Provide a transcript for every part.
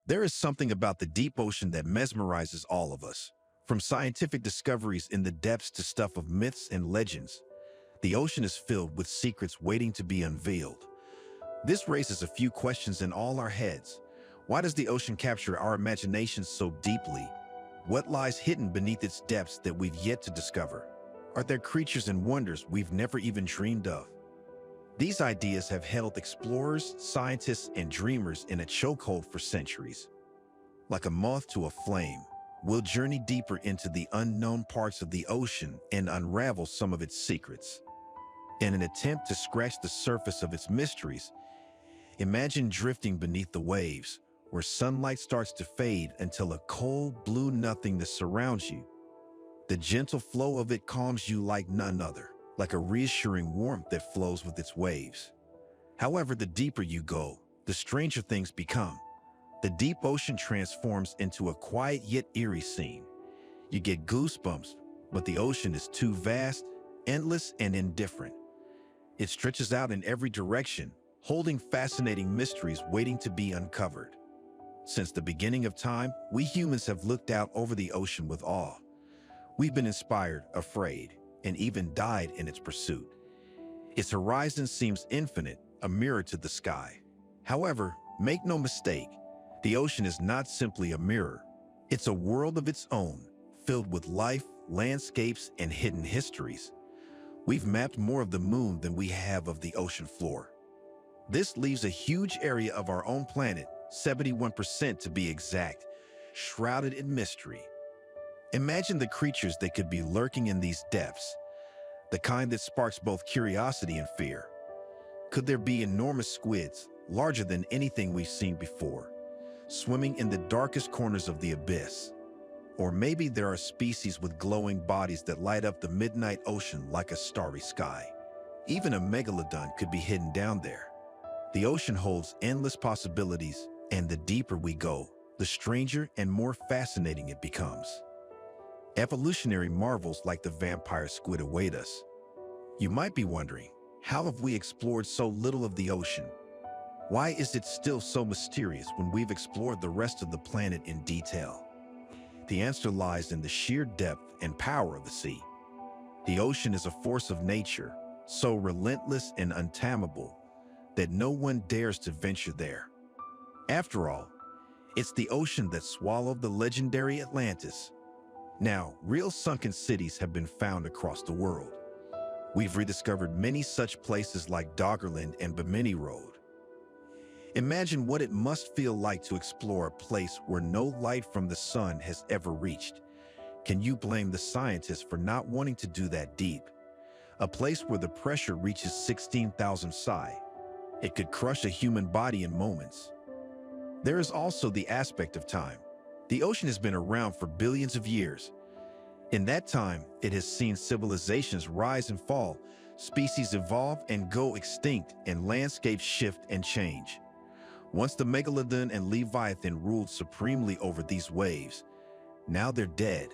There is something about the deep ocean that mesmerizes all of us. From scientific discoveries in the depths to stuff of myths and legends, the ocean is filled with secrets waiting to be unveiled. This raises a few questions in all our heads. Why does the ocean capture our imaginations so deeply? What lies hidden beneath its depths that we've yet to discover? Are there creatures and wonders we've never even dreamed of? These ideas have held explorers, scientists, and dreamers in a chokehold for centuries. Like a moth to a flame, we'll journey deeper into the unknown parts of the ocean and unravel some of its secrets. In an attempt to scratch the surface of its mysteries, imagine drifting beneath the waves, where sunlight starts to fade until a cold blue nothingness surrounds you. The gentle flow of it calms you like none other, like a reassuring warmth that flows with its waves. However, the deeper you go, the stranger things become. The deep ocean transforms into a quiet yet eerie scene. You get goosebumps, but the ocean is too vast, endless, and indifferent. It stretches out in every direction, holding fascinating mysteries waiting to be uncovered. Since the beginning of time, we humans have looked out over the ocean with awe. We've been inspired, afraid, and even died in its pursuit. Its horizon seems infinite, a mirror to the sky. However, make no mistake, the ocean is not simply a mirror. It's a world of its own, filled with life, landscapes, and hidden histories. We've mapped more of the moon than we have of the ocean floor. This leaves a huge area of our own planet, 71% to be exact, shrouded in mystery. Imagine the creatures that could be lurking in these depths, the kind that sparks both curiosity and fear. Could there be enormous squids, larger than anything we've seen before, swimming in the darkest corners of the abyss? Or maybe there are species with glowing bodies that light up the midnight ocean like a starry sky. Even a megalodon could be hidden down there. The ocean holds endless possibilities, and the deeper we go, the stranger and more fascinating it becomes. Evolutionary marvels like the vampire squid await us. You might be wondering, how have we explored so little of the ocean? Why is it still so mysterious when we've explored the rest of the planet in detail? The answer lies in the sheer depth and power of the sea. The ocean is a force of nature, so relentless and untamable that no one dares to venture there. After all, it's the ocean that swallowed the legendary Atlantis. Now, real sunken cities have been found across the world. We've rediscovered many such places like Doggerland and Bimini Road. Imagine what it must feel like to explore a place where no light from the sun has ever reached. Can you blame the scientists for not wanting to do that deep? A place where the pressure reaches 16,000 psi. It could crush a human body in moments. There is also the aspect of time. The ocean has been around for billions of years. In that time, it has seen civilizations rise and fall, species evolve and go extinct, and landscapes shift and change. Once the Megalodon and Leviathan ruled supremely over these waves, now they're dead,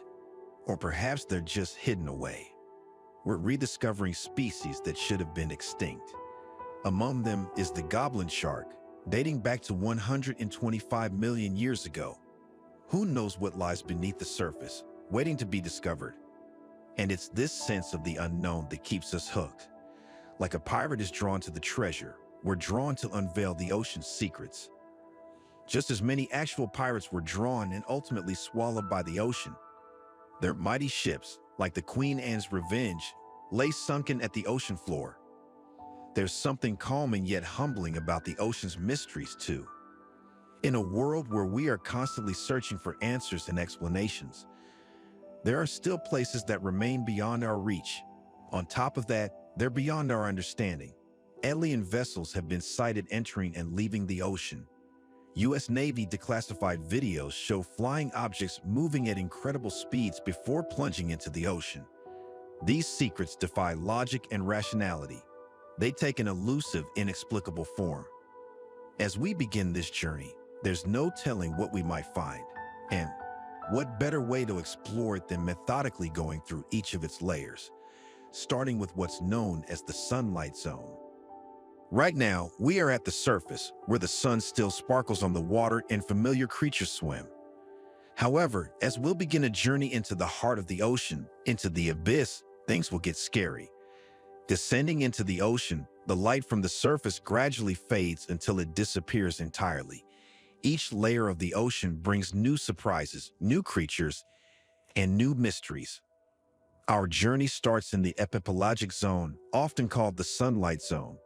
or perhaps they're just hidden away. We're rediscovering species that should have been extinct. Among them is the goblin shark, dating back to 125 million years ago. Who knows what lies beneath the surface, waiting to be discovered? And it's this sense of the unknown that keeps us hooked. Like a pirate is drawn to the treasure, we're drawn to unveil the ocean's secrets. Just as many actual pirates were drawn and ultimately swallowed by the ocean. Their mighty ships, like the Queen Anne's Revenge, lay sunken at the ocean floor. There's something calming yet humbling about the ocean's mysteries too. In a world where we are constantly searching for answers and explanations, there are still places that remain beyond our reach. On top of that, they're beyond our understanding. Alien vessels have been sighted entering and leaving the ocean. U.S. Navy declassified videos show flying objects moving at incredible speeds before plunging into the ocean. These secrets defy logic and rationality. They take an elusive, inexplicable form. As we begin this journey, there's no telling what we might find. And what better way to explore it than methodically going through each of its layers, starting with what's known as the sunlight zone. Right now, we are at the surface, where the sun still sparkles on the water and familiar creatures swim. However, as we'll begin a journey into the heart of the ocean, into the abyss, things will get scary. Descending into the ocean, the light from the surface gradually fades until it disappears entirely. Each layer of the ocean brings new surprises, new creatures, and new mysteries. Our journey starts in the epipelagic zone, often called the sunlight zone.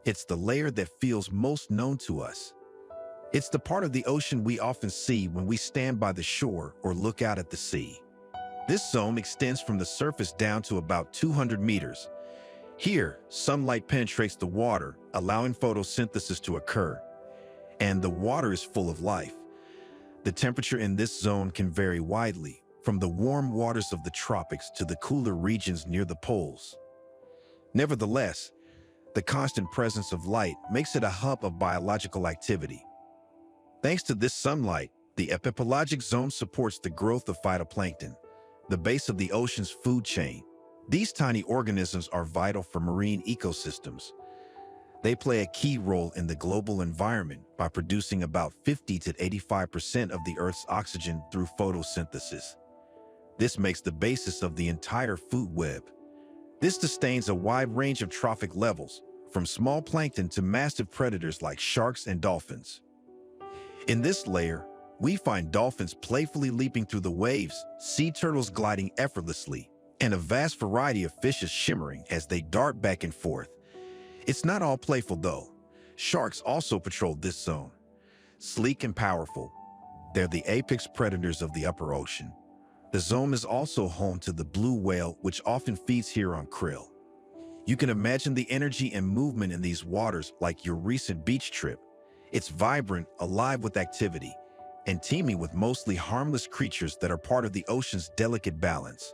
It's the layer that feels most known to us. It's the part of the ocean we often see when we stand by the shore or look out at the sea. This zone extends from the surface down to about 200 meters. Here, sunlight penetrates the water, allowing photosynthesis to occur, and the water is full of life. The temperature in this zone can vary widely, from the warm waters of the tropics to the cooler regions near the poles. Nevertheless, the constant presence of light makes it a hub of biological activity. Thanks to this sunlight, the epipelagic zone supports the growth of phytoplankton, the base of the ocean's food chain. These tiny organisms are vital for marine ecosystems. They play a key role in the global environment by producing about 50 to 85% of the Earth's oxygen through photosynthesis. This makes the basis of the entire food web. This sustains a wide range of trophic levels, from small plankton to massive predators like sharks and dolphins. In this layer, we find dolphins playfully leaping through the waves, sea turtles gliding effortlessly, and a vast variety of fishes shimmering as they dart back and forth. It's not all playful, though. Sharks also patrol this zone. Sleek and powerful, they're the apex predators of the upper ocean. The zone is also home to the blue whale, which often feeds here on krill. You can imagine the energy and movement in these waters like your recent beach trip. It's vibrant, alive with activity, and teeming with mostly harmless creatures that are part of the ocean's delicate balance.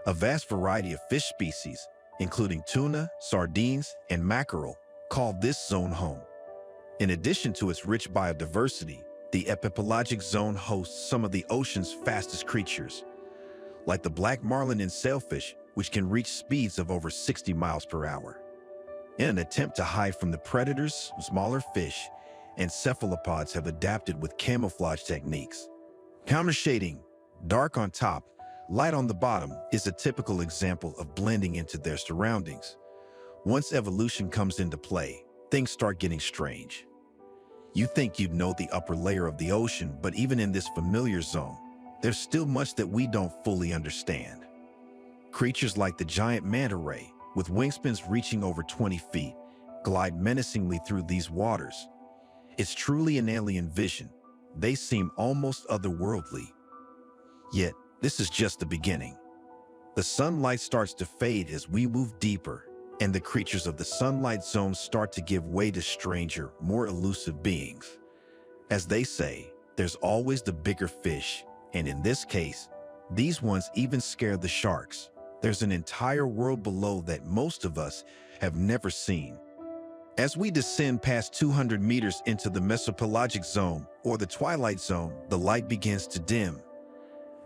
A vast variety of fish species, including tuna, sardines, and mackerel, call this zone home. In addition to its rich biodiversity, the epipelagic zone hosts some of the ocean's fastest creatures, like the black marlin and sailfish, which can reach speeds of over 60 miles per hour. In an attempt to hide from the predators, smaller fish and cephalopods have adapted with camouflage techniques. Countershading, dark on top, light on the bottom, is a typical example of blending into their surroundings. Once evolution comes into play, things start getting strange. You think you'd know the upper layer of the ocean, but even in this familiar zone, there's still much that we don't fully understand. Creatures like the giant manta ray, with wingspans reaching over 20 feet, glide menacingly through these waters. It's truly an alien vision. They seem almost otherworldly. Yet, this is just the beginning. The sunlight starts to fade as we move deeper, and the creatures of the sunlight zone start to give way to stranger, more elusive beings. As they say, there's always the bigger fish, and in this case, these ones even scare the sharks. There's an entire world below that most of us have never seen. As we descend past 200 meters into the mesopelagic zone, or the twilight zone, the light begins to dim.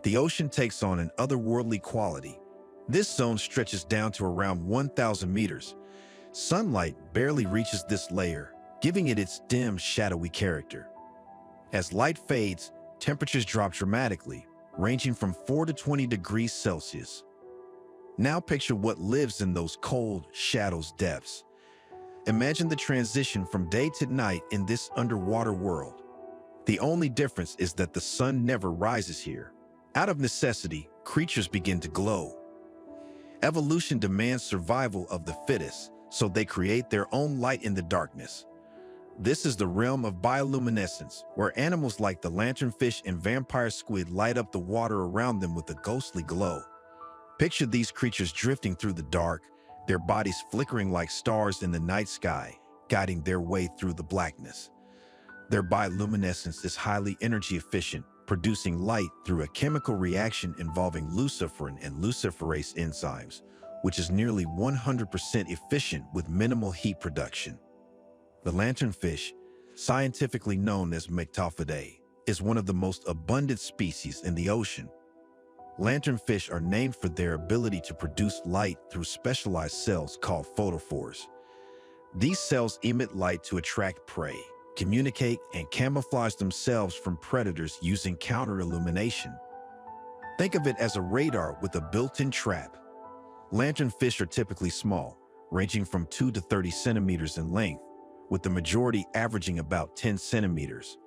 The ocean takes on an otherworldly quality. This zone stretches down to around 1,000 meters. Sunlight barely reaches this layer, giving it its dim, shadowy character. As light fades, temperatures drop dramatically, ranging from 4 to 20 degrees Celsius. Now picture what lives in those cold, shadows depths. Imagine the transition from day to night in this underwater world. The only difference is that the sun never rises here. Out of necessity, creatures begin to glow. Evolution demands survival of the fittest, so they create their own light in the darkness. This is the realm of bioluminescence, where animals like the lanternfish and vampire squid light up the water around them with a ghostly glow. Picture these creatures drifting through the dark, their bodies flickering like stars in the night sky, guiding their way through the blackness. Their bioluminescence is highly energy efficient, producing light through a chemical reaction involving luciferin and luciferase enzymes, which is nearly 100% efficient with minimal heat production. The lanternfish, scientifically known as Myctophidae, is one of the most abundant species in the ocean. Lanternfish are named for their ability to produce light through specialized cells called photophores. These cells emit light to attract prey, communicate, and camouflage themselves from predators using counter-illumination. Think of it as a radar with a built-in trap. Lanternfish are typically small, ranging from 2 to 30 centimeters in length, with the majority averaging about 10 centimeters.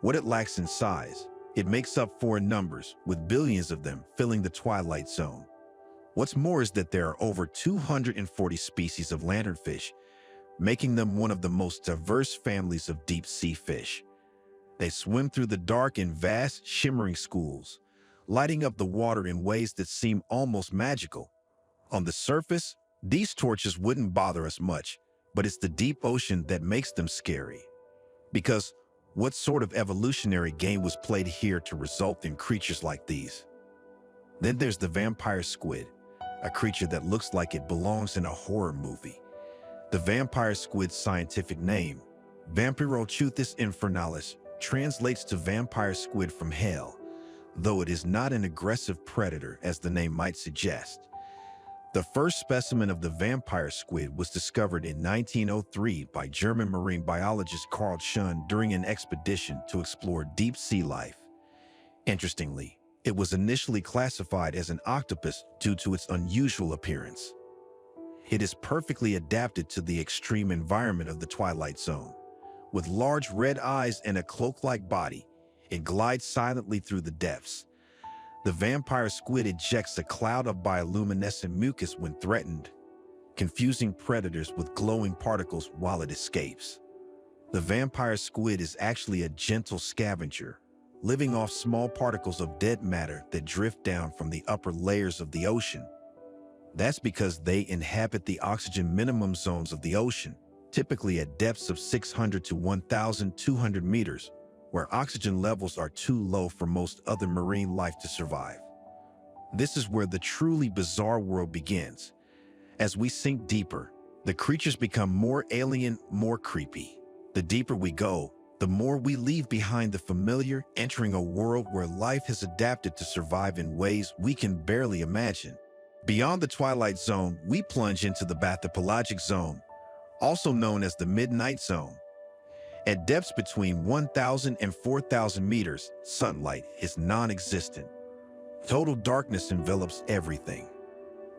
What it lacks in size, it makes up for in numbers, with billions of them filling the twilight zone. What's more is that there are over 240 species of lanternfish, making them one of the most diverse families of deep-sea fish. They swim through the dark in vast, shimmering schools, lighting up the water in ways that seem almost magical. On the surface, these torches wouldn't bother us much, but it's the deep ocean that makes them scary. Because what sort of evolutionary game was played here to result in creatures like these? Then there's the vampire squid, a creature that looks like it belongs in a horror movie. The vampire squid's scientific name, Vampirochuthus infernalis, translates to vampire squid from hell, though it is not an aggressive predator as the name might suggest. The first specimen of the vampire squid was discovered in 1903 by German marine biologist Carl Schun during an expedition to explore deep sea life. Interestingly, it was initially classified as an octopus due to its unusual appearance. It is perfectly adapted to the extreme environment of the twilight zone. With large red eyes and a cloak-like body, it glides silently through the depths. The vampire squid ejects a cloud of bioluminescent mucus when threatened, confusing predators with glowing particles while it escapes. The vampire squid is actually a gentle scavenger, living off small particles of dead matter that drift down from the upper layers of the ocean. That's because they inhabit the oxygen minimum zones of the ocean, typically at depths of 600 to 1,200 meters, where oxygen levels are too low for most other marine life to survive. This is where the truly bizarre world begins. As we sink deeper, the creatures become more alien, more creepy. The deeper we go, the more we leave behind the familiar, entering a world where life has adapted to survive in ways we can barely imagine. Beyond the twilight zone, we plunge into the bathypelagic zone, also known as the midnight zone. At depths between 1,000 and 4,000 meters, sunlight is non-existent. Total darkness envelops everything.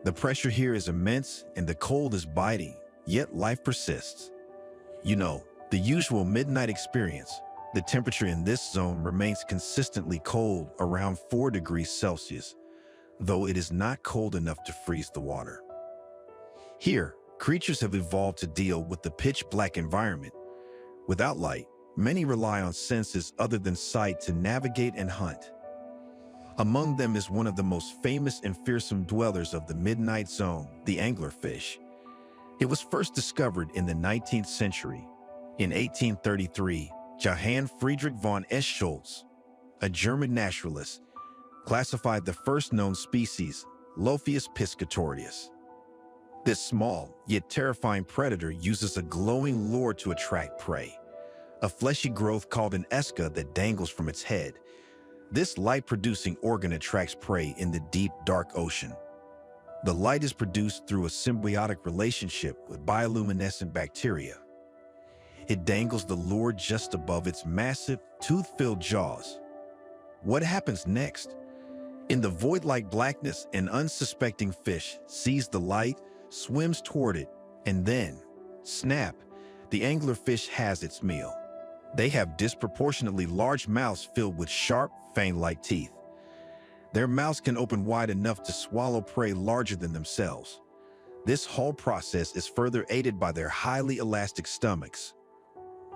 The pressure here is immense and the cold is biting, yet life persists. You know, the usual midnight experience. The temperature in this zone remains consistently cold, around 4 degrees Celsius, though it is not cold enough to freeze the water. Here, creatures have evolved to deal with the pitch-black environment. Without light, many rely on senses other than sight to navigate and hunt. Among them is one of the most famous and fearsome dwellers of the midnight zone, the anglerfish. It was first discovered in the 19th century. In 1833, Johann Friedrich von Eschscholtz, a German naturalist, classified the first known species, Lophius piscatorius. This small, yet terrifying predator uses a glowing lure to attract prey, a fleshy growth called an esca that dangles from its head. This light-producing organ attracts prey in the deep, dark ocean. The light is produced through a symbiotic relationship with bioluminescent bacteria. It dangles the lure just above its massive, tooth-filled jaws. What happens next? In the void-like blackness, an unsuspecting fish sees the light, swims toward it, and then, snap, the anglerfish has its meal. They have disproportionately large mouths filled with sharp, fang-like teeth. Their mouths can open wide enough to swallow prey larger than themselves. This whole process is further aided by their highly elastic stomachs.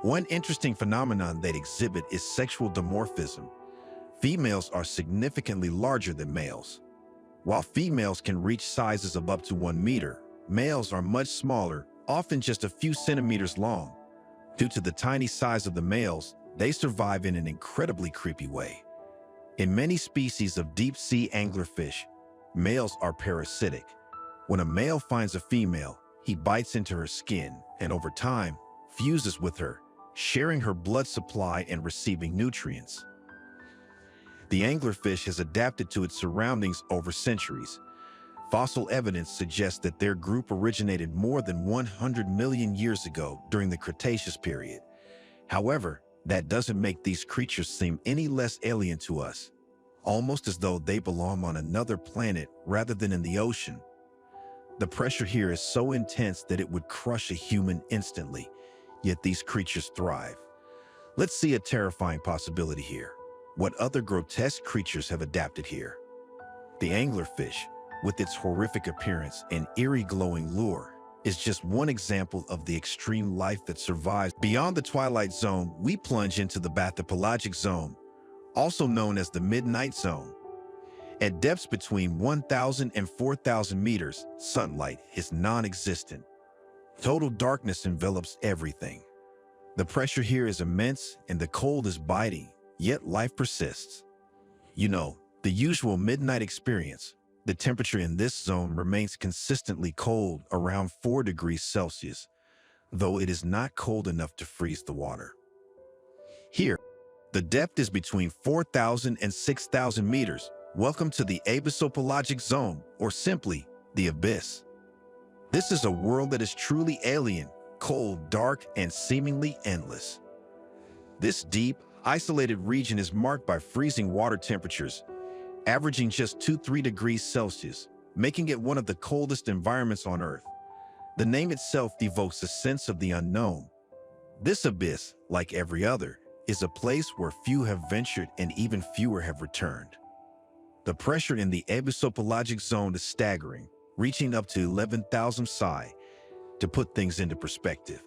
One interesting phenomenon they exhibit is sexual dimorphism. Females are significantly larger than males. While females can reach sizes of up to 1 meter, males are much smaller, often just a few centimeters long. Due to the tiny size of the males, they survive in an incredibly creepy way. In many species of deep-sea anglerfish, males are parasitic. When a male finds a female, he bites into her skin and over time fuses with her, sharing her blood supply and receiving nutrients. The anglerfish has adapted to its surroundings over centuries. Fossil evidence suggests that their group originated more than 100 million years ago during the Cretaceous period. However, that doesn't make these creatures seem any less alien to us, almost as though they belong on another planet rather than in the ocean. The pressure here is so intense that it would crush a human instantly, yet these creatures thrive. Let's see a terrifying possibility here. What other grotesque creatures have adapted here? The anglerfish, with its horrific appearance and eerie glowing lure, is just one example of the extreme life that survives. Beyond the twilight zone, we plunge into the bathypelagic zone, also known as the midnight zone. At depths between 1,000 and 4,000 meters, sunlight is non-existent. Total darkness envelops everything. The pressure here is immense and the cold is biting, yet life persists. You know, the usual midnight experience. The temperature in this zone remains consistently cold, around 4 degrees Celsius, though it is not cold enough to freeze the water. Here, the depth is between 4,000 and 6,000 meters. Welcome to the abyssopelagic zone, or simply, the abyss. This is a world that is truly alien, cold, dark, and seemingly endless. This deep, isolated region is marked by freezing water temperatures, averaging just 2-3 degrees Celsius, making it one of the coldest environments on Earth. The name itself evokes a sense of the unknown. This abyss, like every other, is a place where few have ventured and even fewer have returned. The pressure in the abyssopelagic zone is staggering, reaching up to 11,000 psi. To put things into perspective,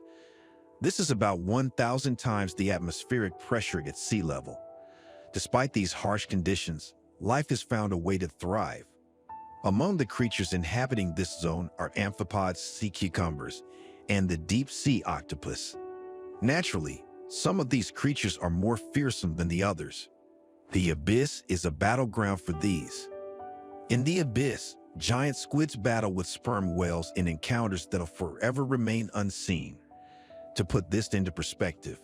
this is about 1,000 times the atmospheric pressure at sea level. Despite these harsh conditions, life has found a way to thrive. Among the creatures inhabiting this zone are amphipods, sea cucumbers, and the deep-sea octopus. Naturally, some of these creatures are more fearsome than the others. The abyss is a battleground for these. In the abyss, giant squids battle with sperm whales in encounters that'll forever remain unseen. To put this into perspective,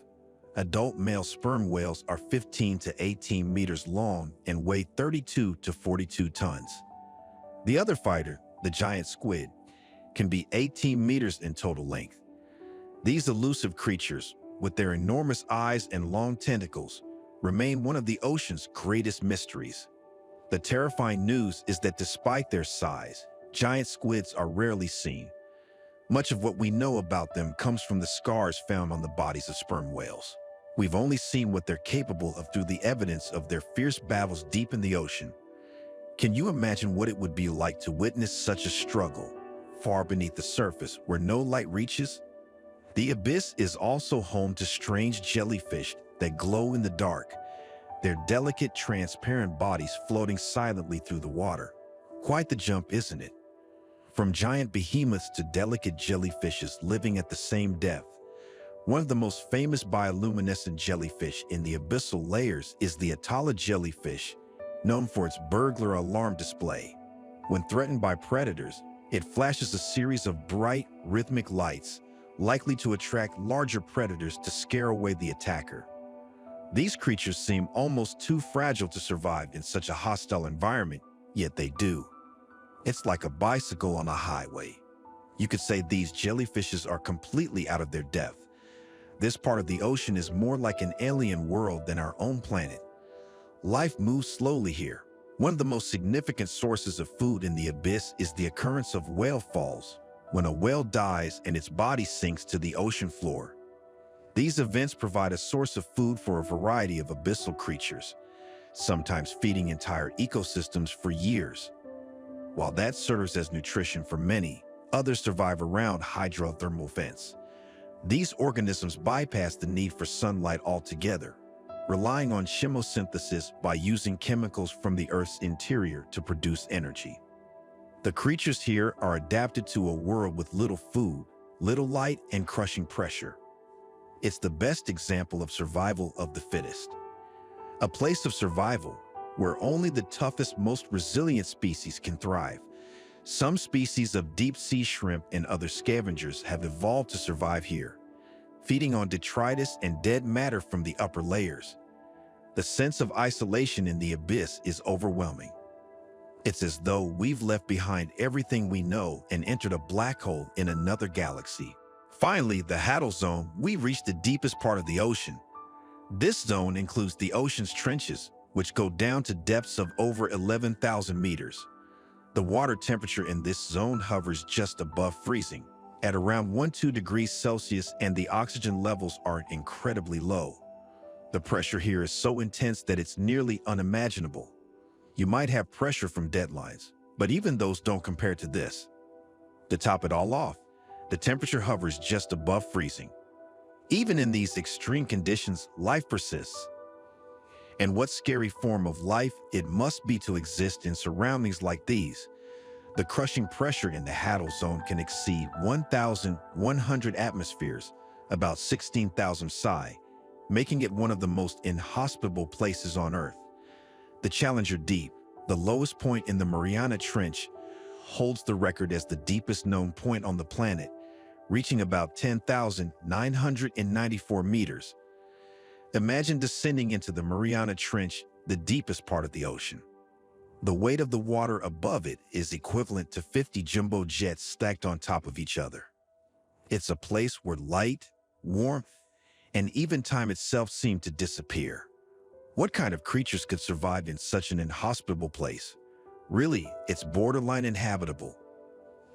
adult male sperm whales are 15 to 18 meters long and weigh 32 to 42 tons. The other fighter, the giant squid, can be 18 meters in total length. These elusive creatures, with their enormous eyes and long tentacles, remain one of the ocean's greatest mysteries. The terrifying news is that despite their size, giant squids are rarely seen. Much of what we know about them comes from the scars found on the bodies of sperm whales. We've only seen what they're capable of through the evidence of their fierce battles deep in the ocean. Can you imagine what it would be like to witness such a struggle, far beneath the surface where no light reaches? The abyss is also home to strange jellyfish that glow in the dark, their delicate, transparent bodies floating silently through the water. Quite the jump, isn't it? From giant behemoths to delicate jellyfishes living at the same depth. One of the most famous bioluminescent jellyfish in the abyssal layers is the Atala jellyfish, known for its burglar alarm display. When threatened by predators, it flashes a series of bright, rhythmic lights, likely to attract larger predators to scare away the attacker. These creatures seem almost too fragile to survive in such a hostile environment, yet they do. It's like a bicycle on a highway. You could say these jellyfishes are completely out of their depth. This part of the ocean is more like an alien world than our own planet. Life moves slowly here. One of the most significant sources of food in the abyss is the occurrence of whale falls, when a whale dies and its body sinks to the ocean floor. These events provide a source of food for a variety of abyssal creatures, sometimes feeding entire ecosystems for years. While that serves as nutrition for many, others survive around hydrothermal vents. These organisms bypass the need for sunlight altogether, relying on chemosynthesis by using chemicals from the Earth's interior to produce energy. The creatures here are adapted to a world with little food, little light, and crushing pressure. It's the best example of survival of the fittest. A place of survival where only the toughest, most resilient species can thrive. Some species of deep-sea shrimp and other scavengers have evolved to survive here, feeding on detritus and dead matter from the upper layers. The sense of isolation in the abyss is overwhelming. It's as though we've left behind everything we know and entered a black hole in another galaxy. Finally, the Hadal Zone, we reached the deepest part of the ocean. This zone includes the ocean's trenches, which go down to depths of over 11,000 meters. The water temperature in this zone hovers just above freezing, at around 12 degrees Celsius, and the oxygen levels are incredibly low. The pressure here is so intense that it's nearly unimaginable. You might have pressure from deadlines, but even those don't compare to this. To top it all off, the temperature hovers just above freezing. Even in these extreme conditions, life persists. And what scary form of life it must be to exist in surroundings like these. The crushing pressure in the Hadal Zone can exceed 1,100 atmospheres, about 16,000 psi, making it one of the most inhospitable places on Earth. The Challenger Deep, the lowest point in the Mariana Trench, holds the record as the deepest known point on the planet, reaching about 10,994 meters. Imagine descending into the Mariana Trench, the deepest part of the ocean. The weight of the water above it is equivalent to 50 jumbo jets stacked on top of each other. It's a place where light, warmth, and even time itself seem to disappear. What kind of creatures could survive in such an inhospitable place? Really, it's borderline inhabitable.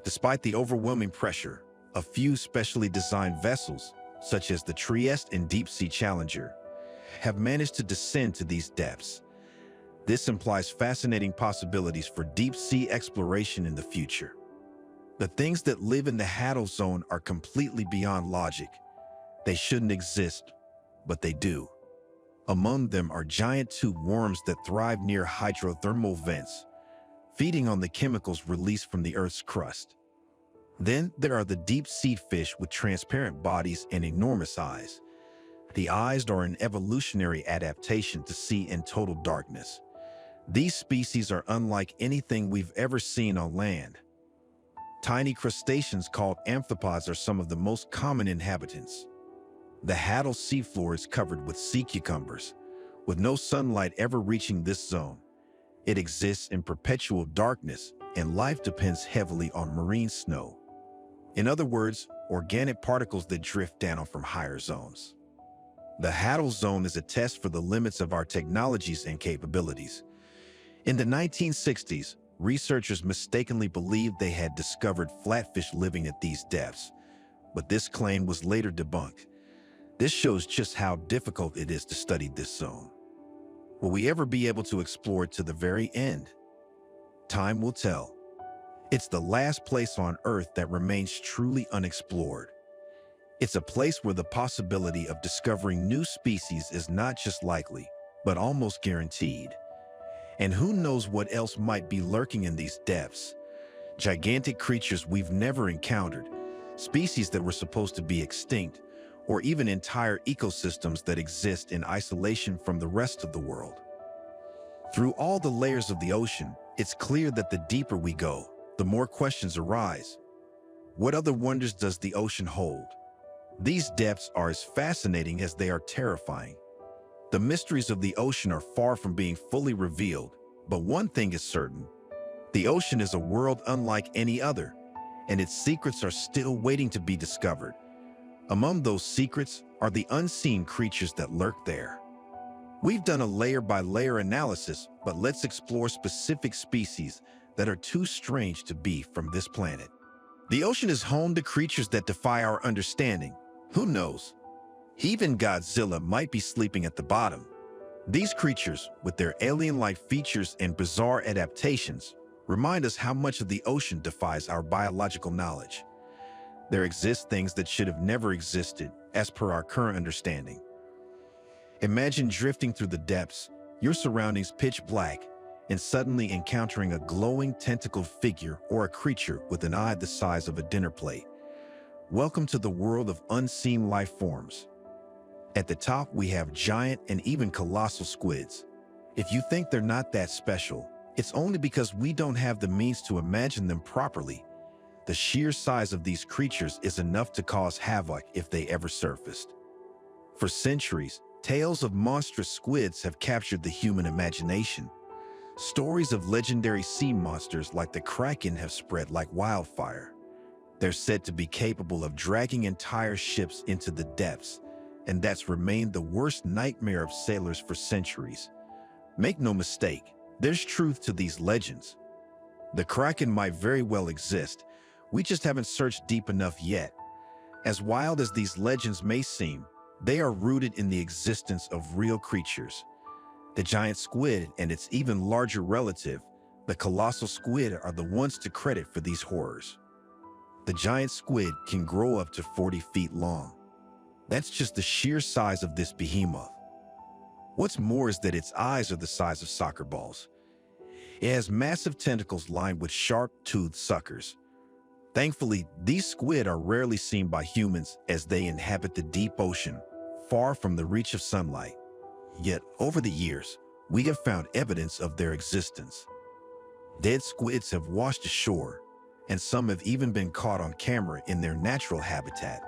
Despite the overwhelming pressure, a few specially designed vessels, such as the Trieste and Deep Sea Challenger, have managed to descend to these depths. This implies fascinating possibilities for deep-sea exploration in the future. The things that live in the Hadal Zone are completely beyond logic. They shouldn't exist, but they do. Among them are giant tube worms that thrive near hydrothermal vents, feeding on the chemicals released from the Earth's crust. Then there are the deep-sea fish with transparent bodies and enormous eyes. The eyes are an evolutionary adaptation to see in total darkness. These species are unlike anything we've ever seen on land. Tiny crustaceans called amphipods are some of the most common inhabitants. The Hadal seafloor is covered with sea cucumbers, with no sunlight ever reaching this zone. It exists in perpetual darkness, and life depends heavily on marine snow. In other words, organic particles that drift down from higher zones. The Hadal Zone is a test for the limits of our technologies and capabilities. In the 1960s, researchers mistakenly believed they had discovered flatfish living at these depths, but this claim was later debunked. This shows just how difficult it is to study this zone. Will we ever be able to explore it to the very end? Time will tell. It's the last place on Earth that remains truly unexplored. It's a place where the possibility of discovering new species is not just likely, but almost guaranteed. And who knows what else might be lurking in these depths? Gigantic creatures we've never encountered, species that were supposed to be extinct, or even entire ecosystems that exist in isolation from the rest of the world. Through all the layers of the ocean, it's clear that the deeper we go, the more questions arise. What other wonders does the ocean hold? These depths are as fascinating as they are terrifying. The mysteries of the ocean are far from being fully revealed, but one thing is certain. The ocean is a world unlike any other, and its secrets are still waiting to be discovered. Among those secrets are the unseen creatures that lurk there. We've done a layer-by-layer analysis, but let's explore specific species that are too strange to be from this planet. The ocean is home to creatures that defy our understanding. Who knows? Even Godzilla might be sleeping at the bottom. These creatures, with their alien-like features and bizarre adaptations, remind us how much of the ocean defies our biological knowledge. There exist things that should have never existed, as per our current understanding. Imagine drifting through the depths, your surroundings pitch black, and suddenly encountering a glowing tentacled figure or a creature with an eye the size of a dinner plate. Welcome to the world of unseen life forms. At the top, we have giant and even colossal squids. If you think they're not that special, it's only because we don't have the means to imagine them properly. The sheer size of these creatures is enough to cause havoc if they ever surfaced. For centuries, tales of monstrous squids have captured the human imagination. Stories of legendary sea monsters like the Kraken have spread like wildfire. They're said to be capable of dragging entire ships into the depths, and that's remained the worst nightmare of sailors for centuries. Make no mistake, there's truth to these legends. The Kraken might very well exist. We just haven't searched deep enough yet. As wild as these legends may seem, they are rooted in the existence of real creatures. The giant squid and its even larger relative, the colossal squid, are the ones to credit for these horrors. The giant squid can grow up to 40 feet long. That's just the sheer size of this behemoth. What's more is that its eyes are the size of soccer balls. It has massive tentacles lined with sharp-toothed suckers. Thankfully, these squid are rarely seen by humans as they inhabit the deep ocean, far from the reach of sunlight. Yet, over the years, we have found evidence of their existence. Dead squids have washed ashore, and some have even been caught on camera in their natural habitat.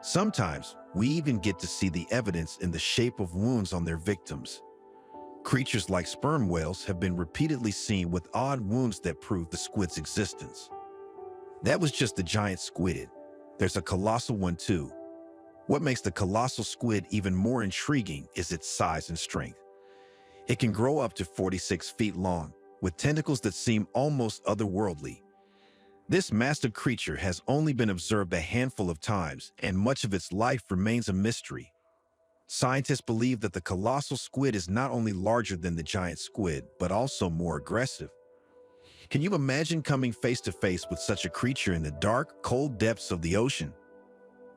Sometimes, we even get to see the evidence in the shape of wounds on their victims. Creatures like sperm whales have been repeatedly seen with odd wounds that prove the squid's existence. That was just the giant squid. There's a colossal one too. What makes the colossal squid even more intriguing is its size and strength. It can grow up to 46 feet long, with tentacles that seem almost otherworldly. This massive creature has only been observed a handful of times, and much of its life remains a mystery. Scientists believe that the colossal squid is not only larger than the giant squid, but also more aggressive. Can you imagine coming face to face with such a creature in the dark, cold depths of the ocean?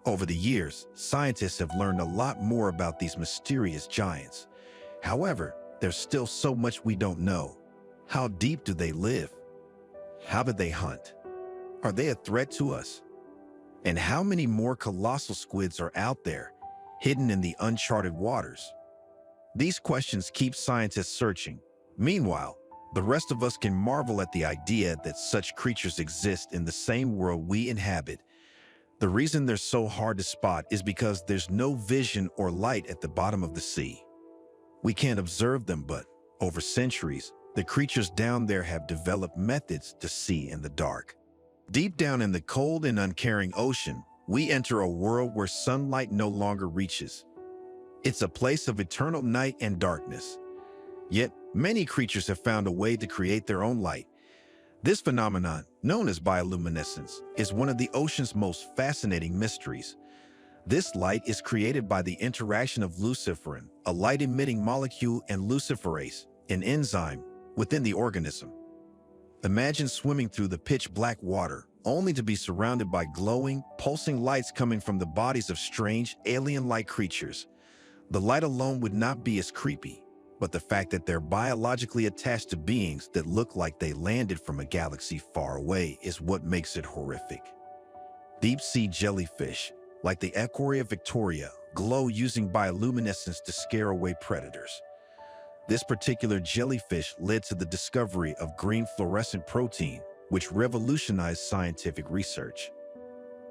Over the years, scientists have learned a lot more about these mysterious giants. However, there's still so much we don't know. How deep do they live? How do they hunt? Are they a threat to us? And how many more colossal squids are out there, hidden in the uncharted waters? These questions keep scientists searching. Meanwhile, the rest of us can marvel at the idea that such creatures exist in the same world we inhabit. The reason they're so hard to spot is because there's no vision or light at the bottom of the sea. We can't observe them, but over centuries, the creatures down there have developed methods to see in the dark. Deep down in the cold and uncaring ocean, we enter a world where sunlight no longer reaches. It's a place of eternal night and darkness. Yet, many creatures have found a way to create their own light. This phenomenon, known as bioluminescence, is one of the ocean's most fascinating mysteries. This light is created by the interaction of luciferin, a light-emitting molecule, and luciferase, an enzyme, within the organism. Imagine swimming through the pitch-black water, only to be surrounded by glowing, pulsing lights coming from the bodies of strange, alien-like creatures. The light alone would not be as creepy, but the fact that they're biologically attached to beings that look like they landed from a galaxy far away is what makes it horrific. Deep-sea jellyfish, like the Equoria victoria, glow using bioluminescence to scare away predators. This particular jellyfish led to the discovery of green fluorescent protein, which revolutionized scientific research.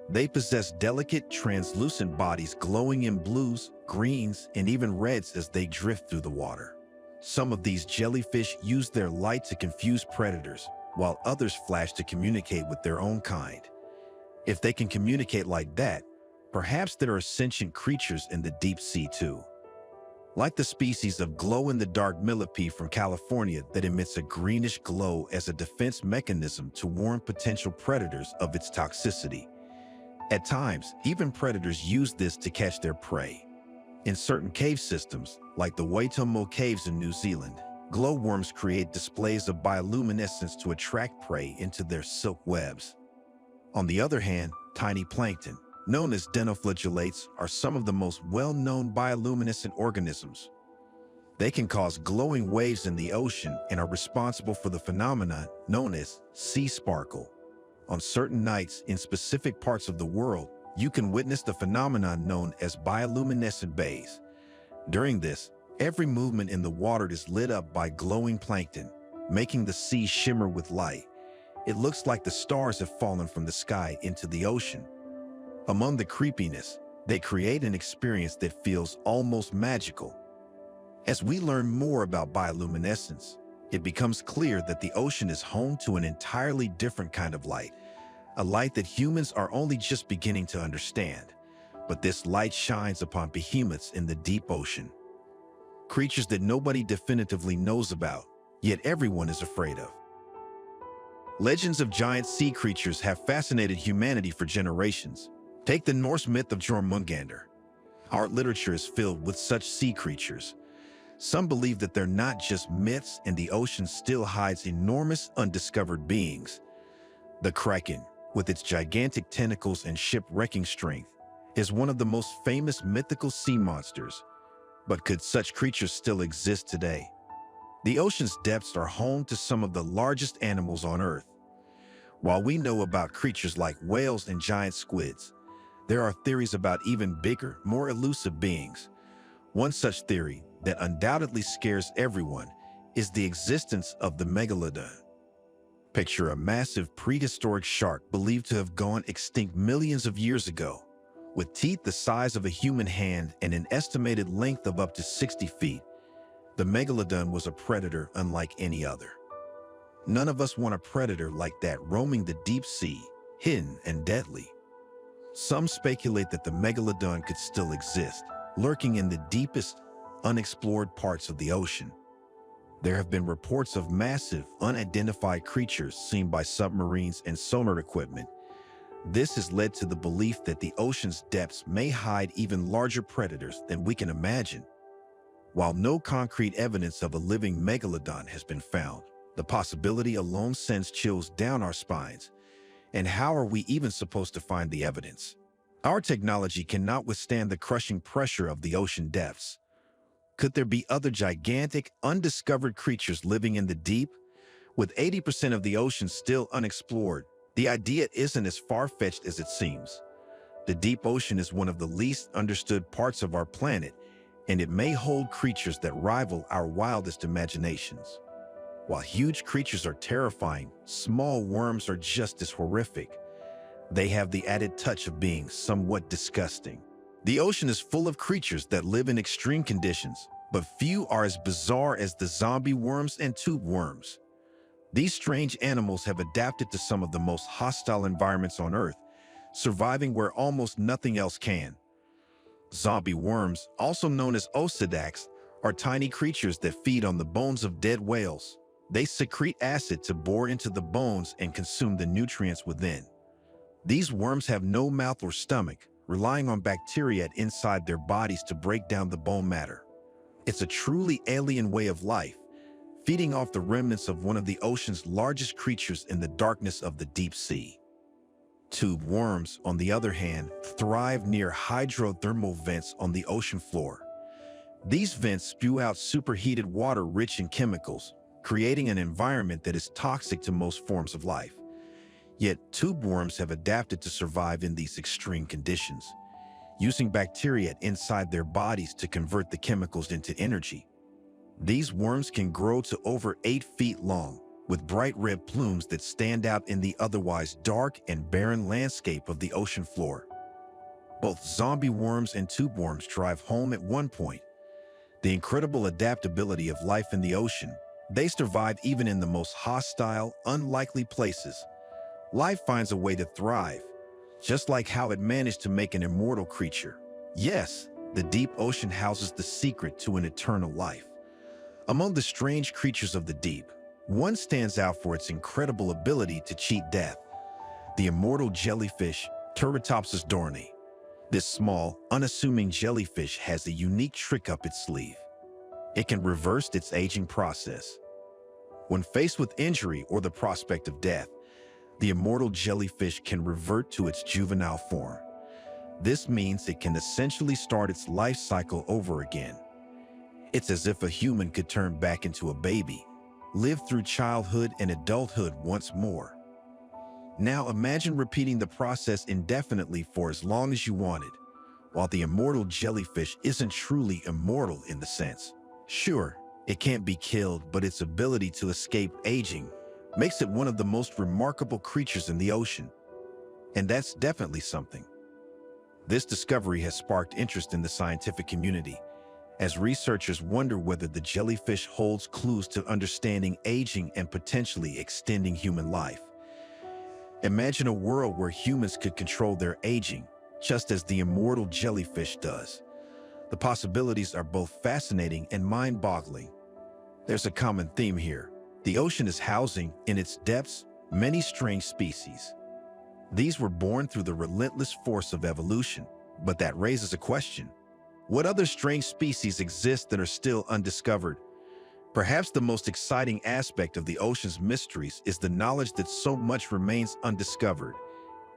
They possess delicate, translucent bodies glowing in blues, greens, and even reds as they drift through the water. Some of these jellyfish use their light to confuse predators, while others flash to communicate with their own kind. If they can communicate like that, perhaps there are sentient creatures in the deep sea too. Like the species of glow-in-the-dark millipede from California that emits a greenish glow as a defense mechanism to warn potential predators of its toxicity. At times, even predators use this to catch their prey. In certain cave systems, like the Waitomo Caves in New Zealand, glowworms create displays of bioluminescence to attract prey into their silk webs. On the other hand, tiny plankton, known as dinoflagellates, are some of the most well-known bioluminescent organisms. They can cause glowing waves in the ocean and are responsible for the phenomenon known as sea sparkle. On certain nights in specific parts of the world, you can witness the phenomenon known as bioluminescent bays. During this, every movement in the water is lit up by glowing plankton, making the sea shimmer with light. It looks like the stars have fallen from the sky into the ocean. Among the creepiness, they create an experience that feels almost magical. As we learn more about bioluminescence, it becomes clear that the ocean is home to an entirely different kind of light, a light that humans are only just beginning to understand. But this light shines upon behemoths in the deep ocean, creatures that nobody definitively knows about, yet everyone is afraid of. Legends of giant sea creatures have fascinated humanity for generations. Take the Norse myth of Jormungandr. Art literature is filled with such sea creatures. Some believe that they're not just myths and the ocean still hides enormous undiscovered beings. The Kraken, with its gigantic tentacles and ship-wrecking strength, is one of the most famous mythical sea monsters. But could such creatures still exist today? The ocean's depths are home to some of the largest animals on Earth. While we know about creatures like whales and giant squids, there are theories about even bigger, more elusive beings. One such theory that undoubtedly scares everyone is the existence of the megalodon. Picture a massive prehistoric shark believed to have gone extinct millions of years ago. With teeth the size of a human hand and an estimated length of up to 60 feet, the megalodon was a predator unlike any other. None of us want a predator like that roaming the deep sea, hidden and deadly. Some speculate that the megalodon could still exist, lurking in the deepest, unexplored parts of the ocean. There have been reports of massive, unidentified creatures seen by submarines and sonar equipment. This has led to the belief that the ocean's depths may hide even larger predators than we can imagine. While no concrete evidence of a living megalodon has been found, the possibility alone sends chills down our spines. And how are we even supposed to find the evidence? Our technology cannot withstand the crushing pressure of the ocean depths. Could there be other gigantic, undiscovered creatures living in the deep? With 80% of the ocean still unexplored, the idea isn't as far-fetched as it seems. The deep ocean is one of the least understood parts of our planet, and it may hold creatures that rival our wildest imaginations. While huge creatures are terrifying, small worms are just as horrific. They have the added touch of being somewhat disgusting. The ocean is full of creatures that live in extreme conditions, but few are as bizarre as the zombie worms and tube worms. These strange animals have adapted to some of the most hostile environments on Earth, surviving where almost nothing else can. Zombie worms, also known as osedacs, are tiny creatures that feed on the bones of dead whales. They secrete acid to bore into the bones and consume the nutrients within. These worms have no mouth or stomach, relying on bacteria inside their bodies to break down the bone matter. It's a truly alien way of life, feeding off the remnants of one of the ocean's largest creatures in the darkness of the deep sea. Tube worms, on the other hand, thrive near hydrothermal vents on the ocean floor. These vents spew out superheated water rich in chemicals, creating an environment that is toxic to most forms of life. Yet, tube worms have adapted to survive in these extreme conditions, using bacteria inside their bodies to convert the chemicals into energy. These worms can grow to over 8 feet long, with bright red plumes that stand out in the otherwise dark and barren landscape of the ocean floor. Both zombie worms and tube worms drive home at one point the incredible adaptability of life in the ocean. They survive even in the most hostile, unlikely places. Life finds a way to thrive, just like how it managed to make an immortal creature. Yes, the deep ocean houses the secret to an eternal life. Among the strange creatures of the deep, one stands out for its incredible ability to cheat death: the immortal jellyfish, Turritopsis dohrnii. This small, unassuming jellyfish has a unique trick up its sleeve. It can reverse its aging process. When faced with injury or the prospect of death, the immortal jellyfish can revert to its juvenile form. This means it can essentially start its life cycle over again. It's as if a human could turn back into a baby, live through childhood and adulthood once more. Now imagine repeating the process indefinitely for as long as you wanted. While the immortal jellyfish isn't truly immortal in the sense. Sure, it can't be killed, but its ability to escape aging makes it one of the most remarkable creatures in the ocean. And that's definitely something. This discovery has sparked interest in the scientific community, as researchers wonder whether the jellyfish holds clues to understanding aging and potentially extending human life. Imagine a world where humans could control their aging, just as the immortal jellyfish does. The possibilities are both fascinating and mind-boggling. There's a common theme here. The ocean is housing, in its depths, many strange species. These were born through the relentless force of evolution, but that raises a question. What other strange species exist that are still undiscovered? Perhaps the most exciting aspect of the ocean's mysteries is the knowledge that so much remains undiscovered.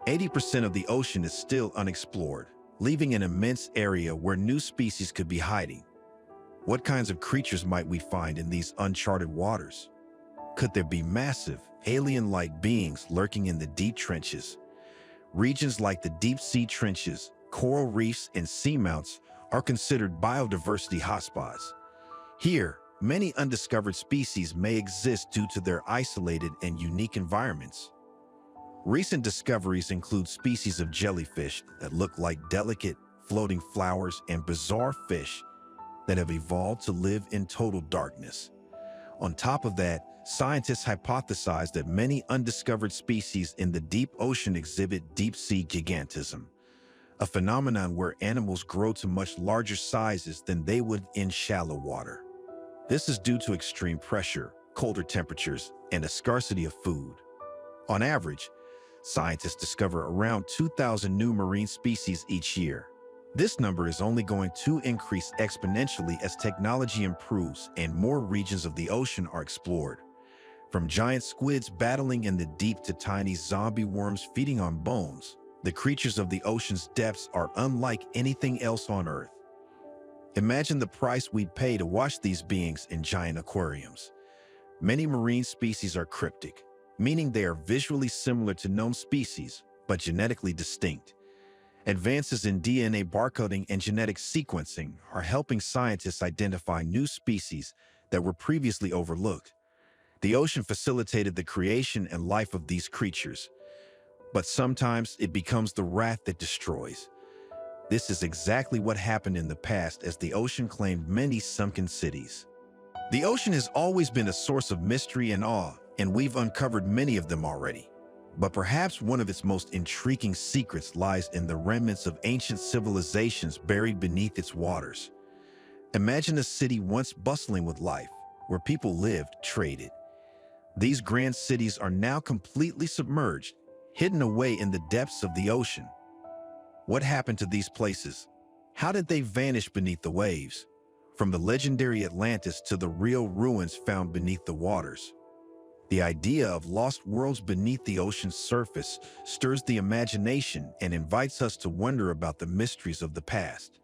80% of the ocean is still unexplored, leaving an immense area where new species could be hiding. What kinds of creatures might we find in these uncharted waters? Could there be massive, alien-like beings lurking in the deep trenches? Regions like the deep sea trenches, coral reefs, and seamounts are considered biodiversity hotspots. Here, many undiscovered species may exist due to their isolated and unique environments. Recent discoveries include species of jellyfish that look like delicate, floating flowers and bizarre fish that have evolved to live in total darkness. On top of that, scientists hypothesize that many undiscovered species in the deep ocean exhibit deep-sea gigantism, a phenomenon where animals grow to much larger sizes than they would in shallow water. This is due to extreme pressure, colder temperatures, and a scarcity of food. On average, scientists discover around 2,000 new marine species each year. This number is only going to increase exponentially as technology improves and more regions of the ocean are explored. From giant squids battling in the deep to tiny zombie worms feeding on bones, the creatures of the ocean's depths are unlike anything else on Earth. Imagine the price we'd pay to watch these beings in giant aquariums. Many marine species are cryptic, meaning they are visually similar to known species, but genetically distinct. Advances in DNA barcoding and genetic sequencing are helping scientists identify new species that were previously overlooked. The ocean facilitated the creation and life of these creatures, but sometimes it becomes the wrath that destroys. This is exactly what happened in the past as the ocean claimed many sunken cities. The ocean has always been a source of mystery and awe, and we've uncovered many of them already. But perhaps one of its most intriguing secrets lies in the remnants of ancient civilizations buried beneath its waters. Imagine a city once bustling with life, where people lived, traded. These grand cities are now completely submerged, hidden away in the depths of the ocean. What happened to these places? How did they vanish beneath the waves? From the legendary Atlantis to the real ruins found beneath the waters. The idea of lost worlds beneath the ocean's surface stirs the imagination and invites us to wonder about the mysteries of the past.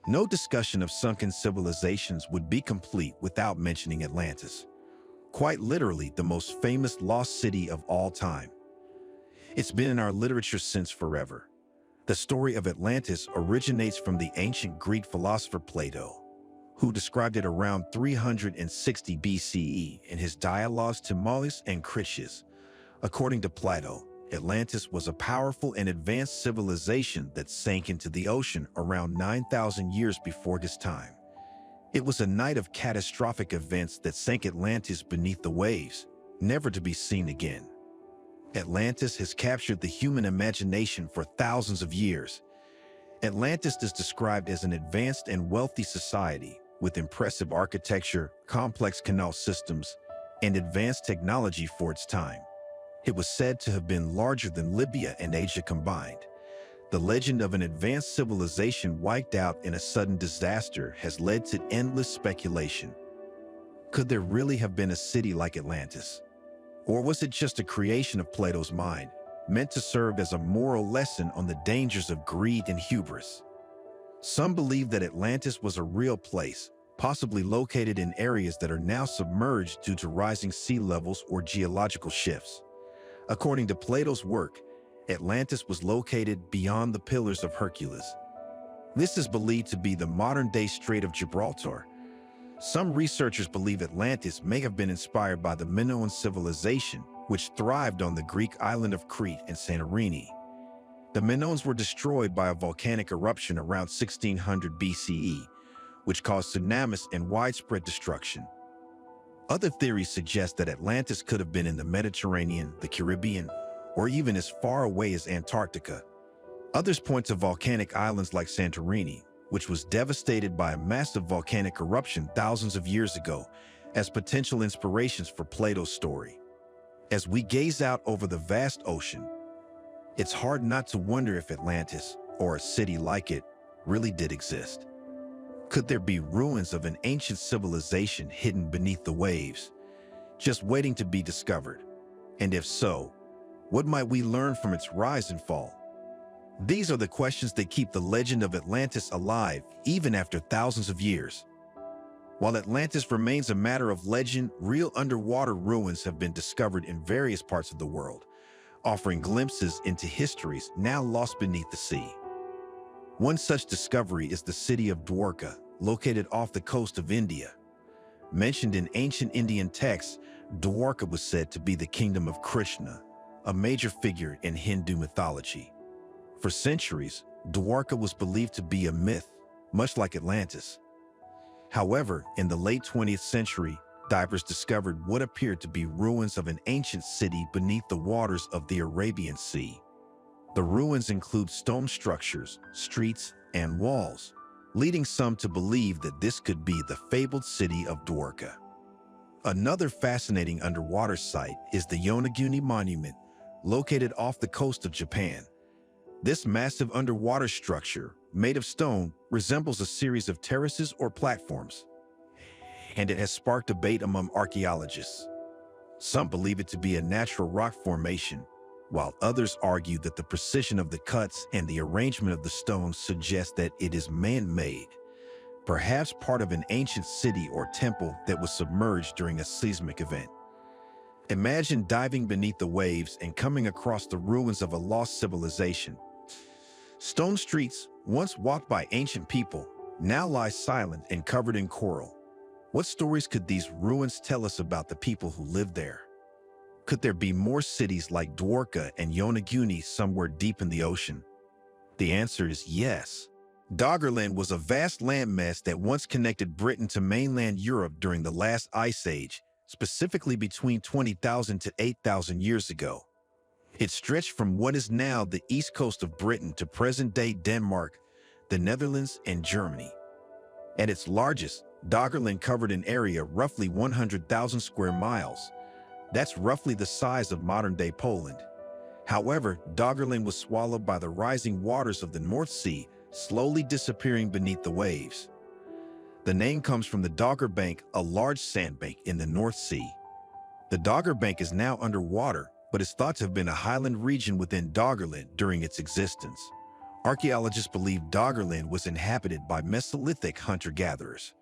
No discussion of sunken civilizations would be complete without mentioning Atlantis. Quite literally, the most famous lost city of all time. It's been in our literature since forever. The story of Atlantis originates from the ancient Greek philosopher Plato, who described it around 360 BCE in his dialogues Timaeus and Critias. According to Plato, Atlantis was a powerful and advanced civilization that sank into the ocean around 9,000 years before his time. It was a night of catastrophic events that sank Atlantis beneath the waves, never to be seen again. Atlantis has captured the human imagination for thousands of years. Atlantis is described as an advanced and wealthy society with impressive architecture, complex canal systems, and advanced technology for its time. It was said to have been larger than Libya and Asia combined. The legend of an advanced civilization wiped out in a sudden disaster has led to endless speculation. Could there really have been a city like Atlantis? Or was it just a creation of Plato's mind, meant to serve as a moral lesson on the dangers of greed and hubris? Some believe that Atlantis was a real place, possibly located in areas that are now submerged due to rising sea levels or geological shifts. According to Plato's work, Atlantis was located beyond the Pillars of Hercules. This is believed to be the modern-day Strait of Gibraltar. Some researchers believe Atlantis may have been inspired by the Minoan civilization, which thrived on the Greek island of Crete and Santorini. The Minoans were destroyed by a volcanic eruption around 1600 BCE, which caused tsunamis and widespread destruction. Other theories suggest that Atlantis could have been in the Mediterranean, the Caribbean, or even as far away as Antarctica. Others point to volcanic islands like Santorini, which was devastated by a massive volcanic eruption thousands of years ago, as potential inspirations for Plato's story. As we gaze out over the vast ocean, it's hard not to wonder if Atlantis, or a city like it, really did exist. Could there be ruins of an ancient civilization hidden beneath the waves, just waiting to be discovered? And if so, what might we learn from its rise and fall? These are the questions that keep the legend of Atlantis alive even after thousands of years. While Atlantis remains a matter of legend, real underwater ruins have been discovered in various parts of the world, offering glimpses into histories now lost beneath the sea. One such discovery is the city of Dwarka, located off the coast of India. Mentioned in ancient Indian texts, Dwarka was said to be the kingdom of Krishna, a major figure in Hindu mythology. For centuries, Dwarka was believed to be a myth, much like Atlantis. However, in the late 20th century, divers discovered what appeared to be ruins of an ancient city beneath the waters of the Arabian Sea. The ruins include stone structures, streets, and walls, leading some to believe that this could be the fabled city of Dwarka. Another fascinating underwater site is the Yonaguni Monument, located off the coast of Japan. This massive underwater structure, made of stone, resembles a series of terraces or platforms, and it has sparked debate among archaeologists. Some believe it to be a natural rock formation, while others argue that the precision of the cuts and the arrangement of the stones suggest that it is man-made, perhaps part of an ancient city or temple that was submerged during a seismic event. Imagine diving beneath the waves and coming across the ruins of a lost civilization. Stone streets, once walked by ancient people, now lie silent and covered in coral. What stories could these ruins tell us about the people who lived there? Could there be more cities like Dwarka and Yonaguni somewhere deep in the ocean? The answer is yes. Doggerland was a vast landmass that once connected Britain to mainland Europe during the last ice age, specifically between 20,000 to 8,000 years ago. It stretched from what is now the east coast of Britain to present-day Denmark, the Netherlands, and Germany. At its largest, Doggerland covered an area roughly 100,000 square miles. That's roughly the size of modern-day Poland. However, Doggerland was swallowed by the rising waters of the North Sea, slowly disappearing beneath the waves. The name comes from the Dogger Bank, a large sandbank in the North Sea. The Dogger Bank is now underwater, but is thought to have been a highland region within Doggerland during its existence. Archaeologists believe Doggerland was inhabited by Mesolithic hunter-gatherers.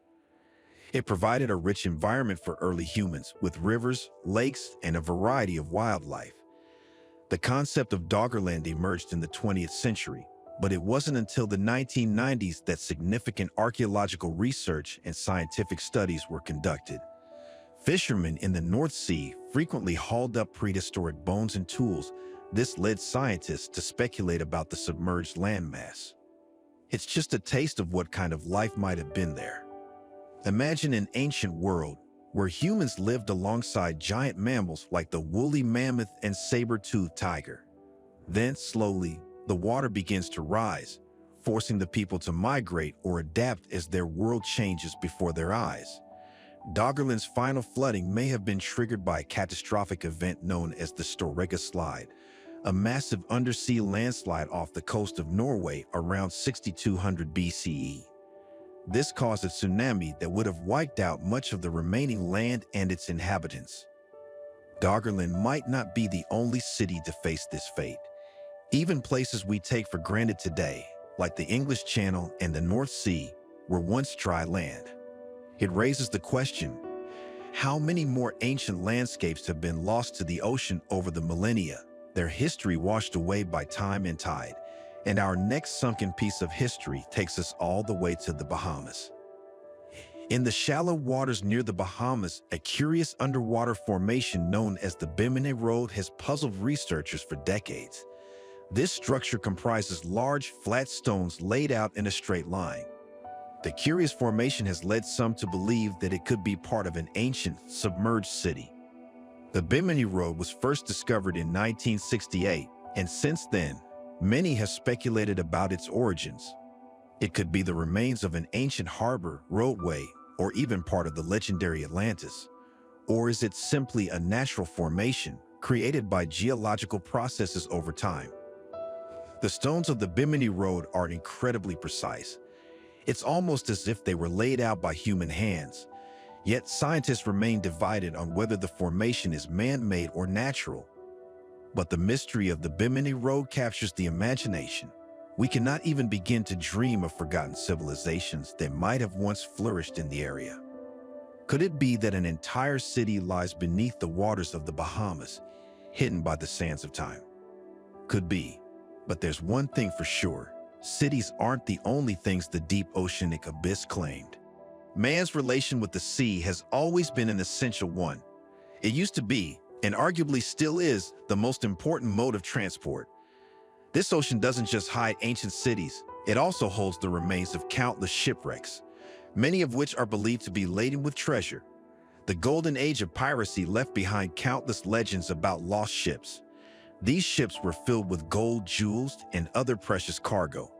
It provided a rich environment for early humans, with rivers, lakes, and a variety of wildlife. The concept of Doggerland emerged in the 20th century, but it wasn't until the 1990s that significant archaeological research and scientific studies were conducted. Fishermen in the North Sea frequently hauled up prehistoric bones and tools. This led scientists to speculate about the submerged landmass. It's just a taste of what kind of life might have been there. Imagine an ancient world where humans lived alongside giant mammals like the woolly mammoth and saber-toothed tiger. Then, slowly, the water begins to rise, forcing the people to migrate or adapt as their world changes before their eyes. Doggerland's final flooding may have been triggered by a catastrophic event known as the Storegga Slide, a massive undersea landslide off the coast of Norway around 6200 BCE. This caused a tsunami that would have wiped out much of the remaining land and its inhabitants. Doggerland might not be the only city to face this fate. Even places we take for granted today, like the English Channel and the North Sea, were once dry land. It raises the question, how many more ancient landscapes have been lost to the ocean over the millennia, their history washed away by time and tide, and our next sunken piece of history takes us all the way to the Bahamas. In the shallow waters near the Bahamas, a curious underwater formation known as the Bimini Road has puzzled researchers for decades. This structure comprises large, flat stones laid out in a straight line. The curious formation has led some to believe that it could be part of an ancient, submerged city. The Bimini Road was first discovered in 1968, and since then, many have speculated about its origins. It could be the remains of an ancient harbor, roadway, or even part of the legendary Atlantis. Or is it simply a natural formation created by geological processes over time? The stones of the Bimini Road are incredibly precise. It's almost as if they were laid out by human hands. Yet scientists remain divided on whether the formation is man-made or natural. But the mystery of the Bimini Road captures the imagination. We cannot even begin to dream of forgotten civilizations that might have once flourished in the area. Could it be that an entire city lies beneath the waters of the Bahamas, hidden by the sands of time? Could be. But there's one thing for sure. Cities aren't the only things the deep oceanic abyss claimed. Man's relation with the sea has always been an essential one. It used to be, and arguably still is, the most important mode of transport. This ocean doesn't just hide ancient cities, it also holds the remains of countless shipwrecks, many of which are believed to be laden with treasure. The golden age of piracy left behind countless legends about lost ships. These ships were filled with gold, jewels, and other precious cargo.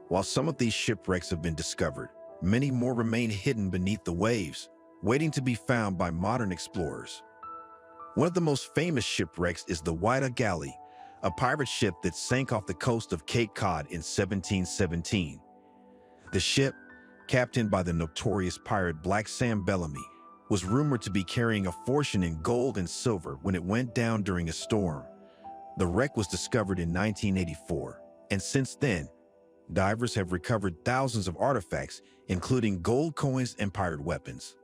While some of these shipwrecks have been discovered, many more remain hidden beneath the waves, waiting to be found by modern explorers. One of the most famous shipwrecks is the Whydah Galley, a pirate ship that sank off the coast of Cape Cod in 1717. The ship, captained by the notorious pirate Black Sam Bellamy, was rumored to be carrying a fortune in gold and silver when it went down during a storm. The wreck was discovered in 1984, and since then, divers have recovered thousands of artifacts, including gold coins and pirate weapons.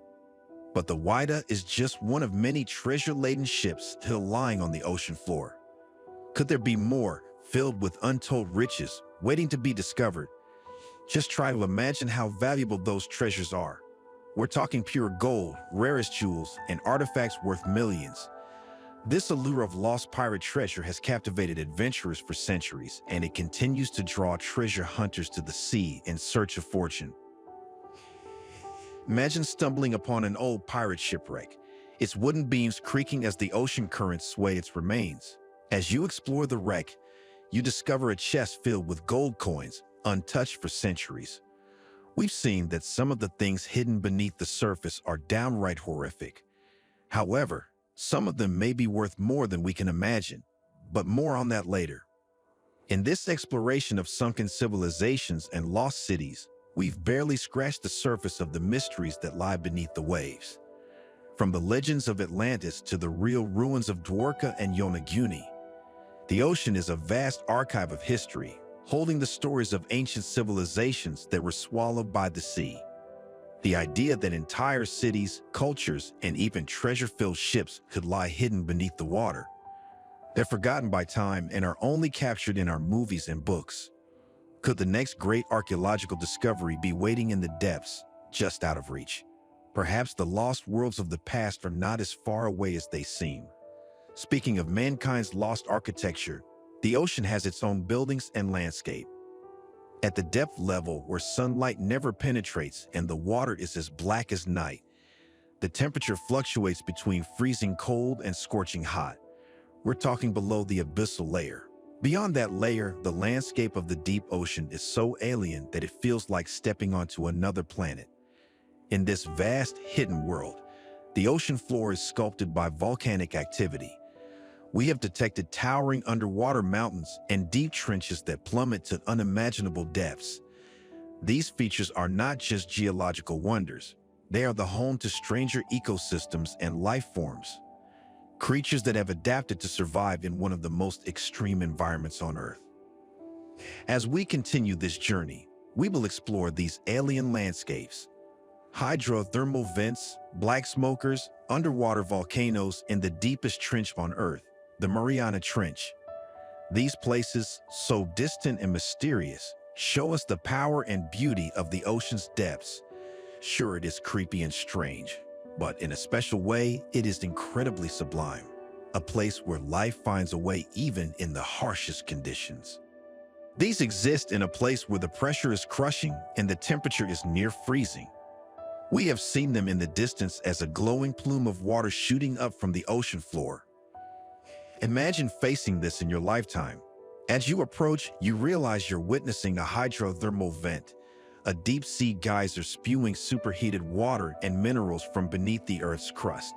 But the Whydah is just one of many treasure-laden ships still lying on the ocean floor. Could there be more, filled with untold riches, waiting to be discovered? Just try to imagine how valuable those treasures are. We're talking pure gold, rarest jewels, and artifacts worth millions. This allure of lost pirate treasure has captivated adventurers for centuries, and it continues to draw treasure hunters to the sea in search of fortune. Imagine stumbling upon an old pirate shipwreck, its wooden beams creaking as the ocean currents sway its remains. As you explore the wreck, you discover a chest filled with gold coins, untouched for centuries. We've seen that some of the things hidden beneath the surface are downright horrific. However, some of them may be worth more than we can imagine, but more on that later. In this exploration of sunken civilizations and lost cities, we've barely scratched the surface of the mysteries that lie beneath the waves. From the legends of Atlantis to the real ruins of Dwarka and Yonaguni, the ocean is a vast archive of history, holding the stories of ancient civilizations that were swallowed by the sea. The idea that entire cities, cultures, and even treasure-filled ships could lie hidden beneath the water. They're forgotten by time and are only captured in our movies and books. Could the next great archaeological discovery be waiting in the depths, just out of reach? Perhaps the lost worlds of the past are not as far away as they seem. Speaking of mankind's lost architecture, the ocean has its own buildings and landscape. At the depth level where sunlight never penetrates and the water is as black as night, the temperature fluctuates between freezing cold and scorching hot. We're talking below the abyssal layer. Beyond that layer, the landscape of the deep ocean is so alien that it feels like stepping onto another planet. In this vast, hidden world, the ocean floor is sculpted by volcanic activity. We have detected towering underwater mountains and deep trenches that plummet to unimaginable depths. These features are not just geological wonders. They are the home to stranger ecosystems and life forms, creatures that have adapted to survive in one of the most extreme environments on Earth. As we continue this journey, we will explore these alien landscapes: hydrothermal vents, black smokers, underwater volcanoes, and the deepest trench on Earth, the Mariana Trench. These places, so distant and mysterious, show us the power and beauty of the ocean's depths. Sure, it is creepy and strange, but in a special way, it is incredibly sublime, a place where life finds a way even in the harshest conditions. These exist in a place where the pressure is crushing and the temperature is near freezing. We have seen them in the distance as a glowing plume of water shooting up from the ocean floor. Imagine facing this in your lifetime. As you approach, you realize you're witnessing a hydrothermal vent, a deep-sea geyser spewing superheated water and minerals from beneath the Earth's crust.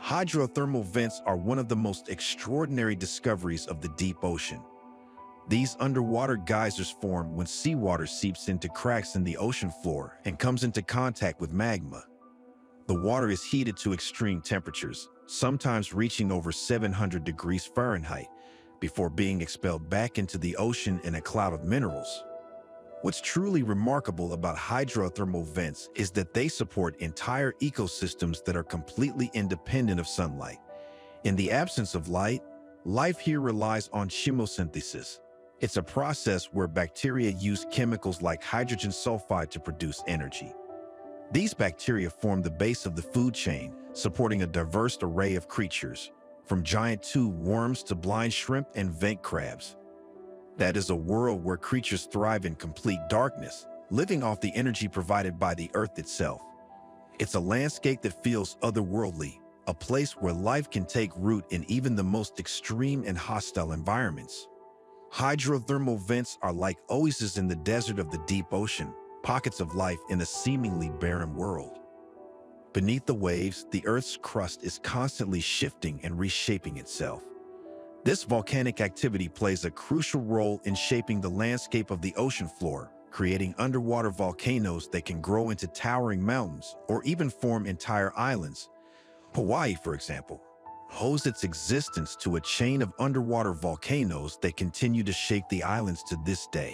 Hydrothermal vents are one of the most extraordinary discoveries of the deep ocean. These underwater geysers form when seawater seeps into cracks in the ocean floor and comes into contact with magma. The water is heated to extreme temperatures, sometimes reaching over 700 degrees Fahrenheit, before being expelled back into the ocean in a cloud of minerals. What's truly remarkable about hydrothermal vents is that they support entire ecosystems that are completely independent of sunlight. In the absence of light, life here relies on chemosynthesis. It's a process where bacteria use chemicals like hydrogen sulfide to produce energy. These bacteria form the base of the food chain, supporting a diverse array of creatures, from giant tube worms to blind shrimp and vent crabs. That is a world where creatures thrive in complete darkness, living off the energy provided by the Earth itself. It's a landscape that feels otherworldly, a place where life can take root in even the most extreme and hostile environments. Hydrothermal vents are like oases in the desert of the deep ocean, pockets of life in a seemingly barren world. Beneath the waves, the Earth's crust is constantly shifting and reshaping itself. This volcanic activity plays a crucial role in shaping the landscape of the ocean floor, creating underwater volcanoes that can grow into towering mountains or even form entire islands. Hawaii, for example, owes its existence to a chain of underwater volcanoes that continue to shake the islands to this day.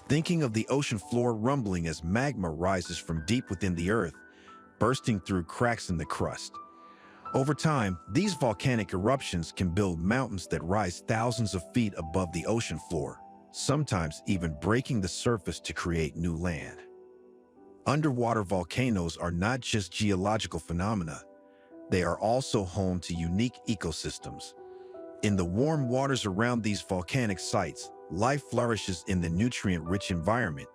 Thinking of the ocean floor rumbling as magma rises from deep within the Earth, bursting through cracks in the crust. Over time, these volcanic eruptions can build mountains that rise thousands of feet above the ocean floor, sometimes even breaking the surface to create new land. Underwater volcanoes are not just geological phenomena, they are also home to unique ecosystems. In the warm waters around these volcanic sites, life flourishes in the nutrient-rich environment.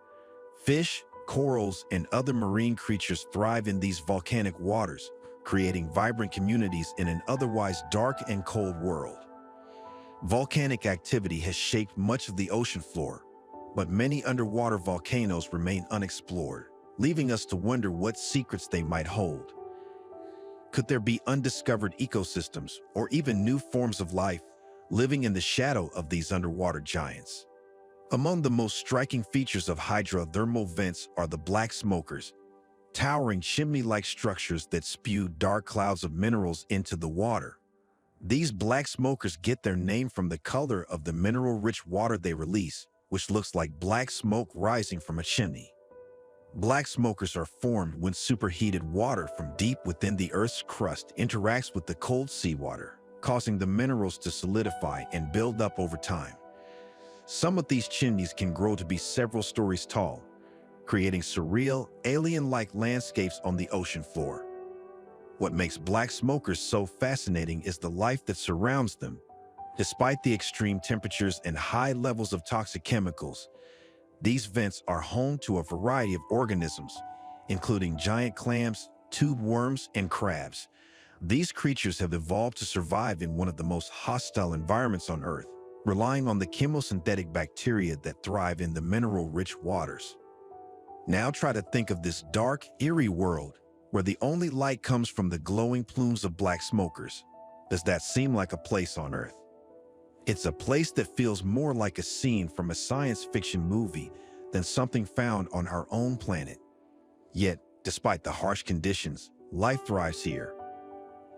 Fish, corals, and other marine creatures thrive in these volcanic waters, creating vibrant communities in an otherwise dark and cold world. Volcanic activity has shaped much of the ocean floor, but many underwater volcanoes remain unexplored, leaving us to wonder what secrets they might hold. Could there be undiscovered ecosystems or even new forms of life living in the shadow of these underwater giants? Among the most striking features of hydrothermal vents are the black smokers, towering chimney-like structures that spew dark clouds of minerals into the water. These black smokers get their name from the color of the mineral-rich water they release, which looks like black smoke rising from a chimney. Black smokers are formed when superheated water from deep within the Earth's crust interacts with the cold seawater, causing the minerals to solidify and build up over time. Some of these chimneys can grow to be several stories tall, creating surreal, alien-like landscapes on the ocean floor. What makes black smokers so fascinating is the life that surrounds them. Despite the extreme temperatures and high levels of toxic chemicals, these vents are home to a variety of organisms, including giant clams, tube worms, and crabs. These creatures have evolved to survive in one of the most hostile environments on Earth, relying on the chemosynthetic bacteria that thrive in the mineral-rich waters. Now try to think of this dark, eerie world where the only light comes from the glowing plumes of black smokers. Does that seem like a place on Earth? It's a place that feels more like a scene from a science fiction movie than something found on our own planet. Yet, despite the harsh conditions, life thrives here.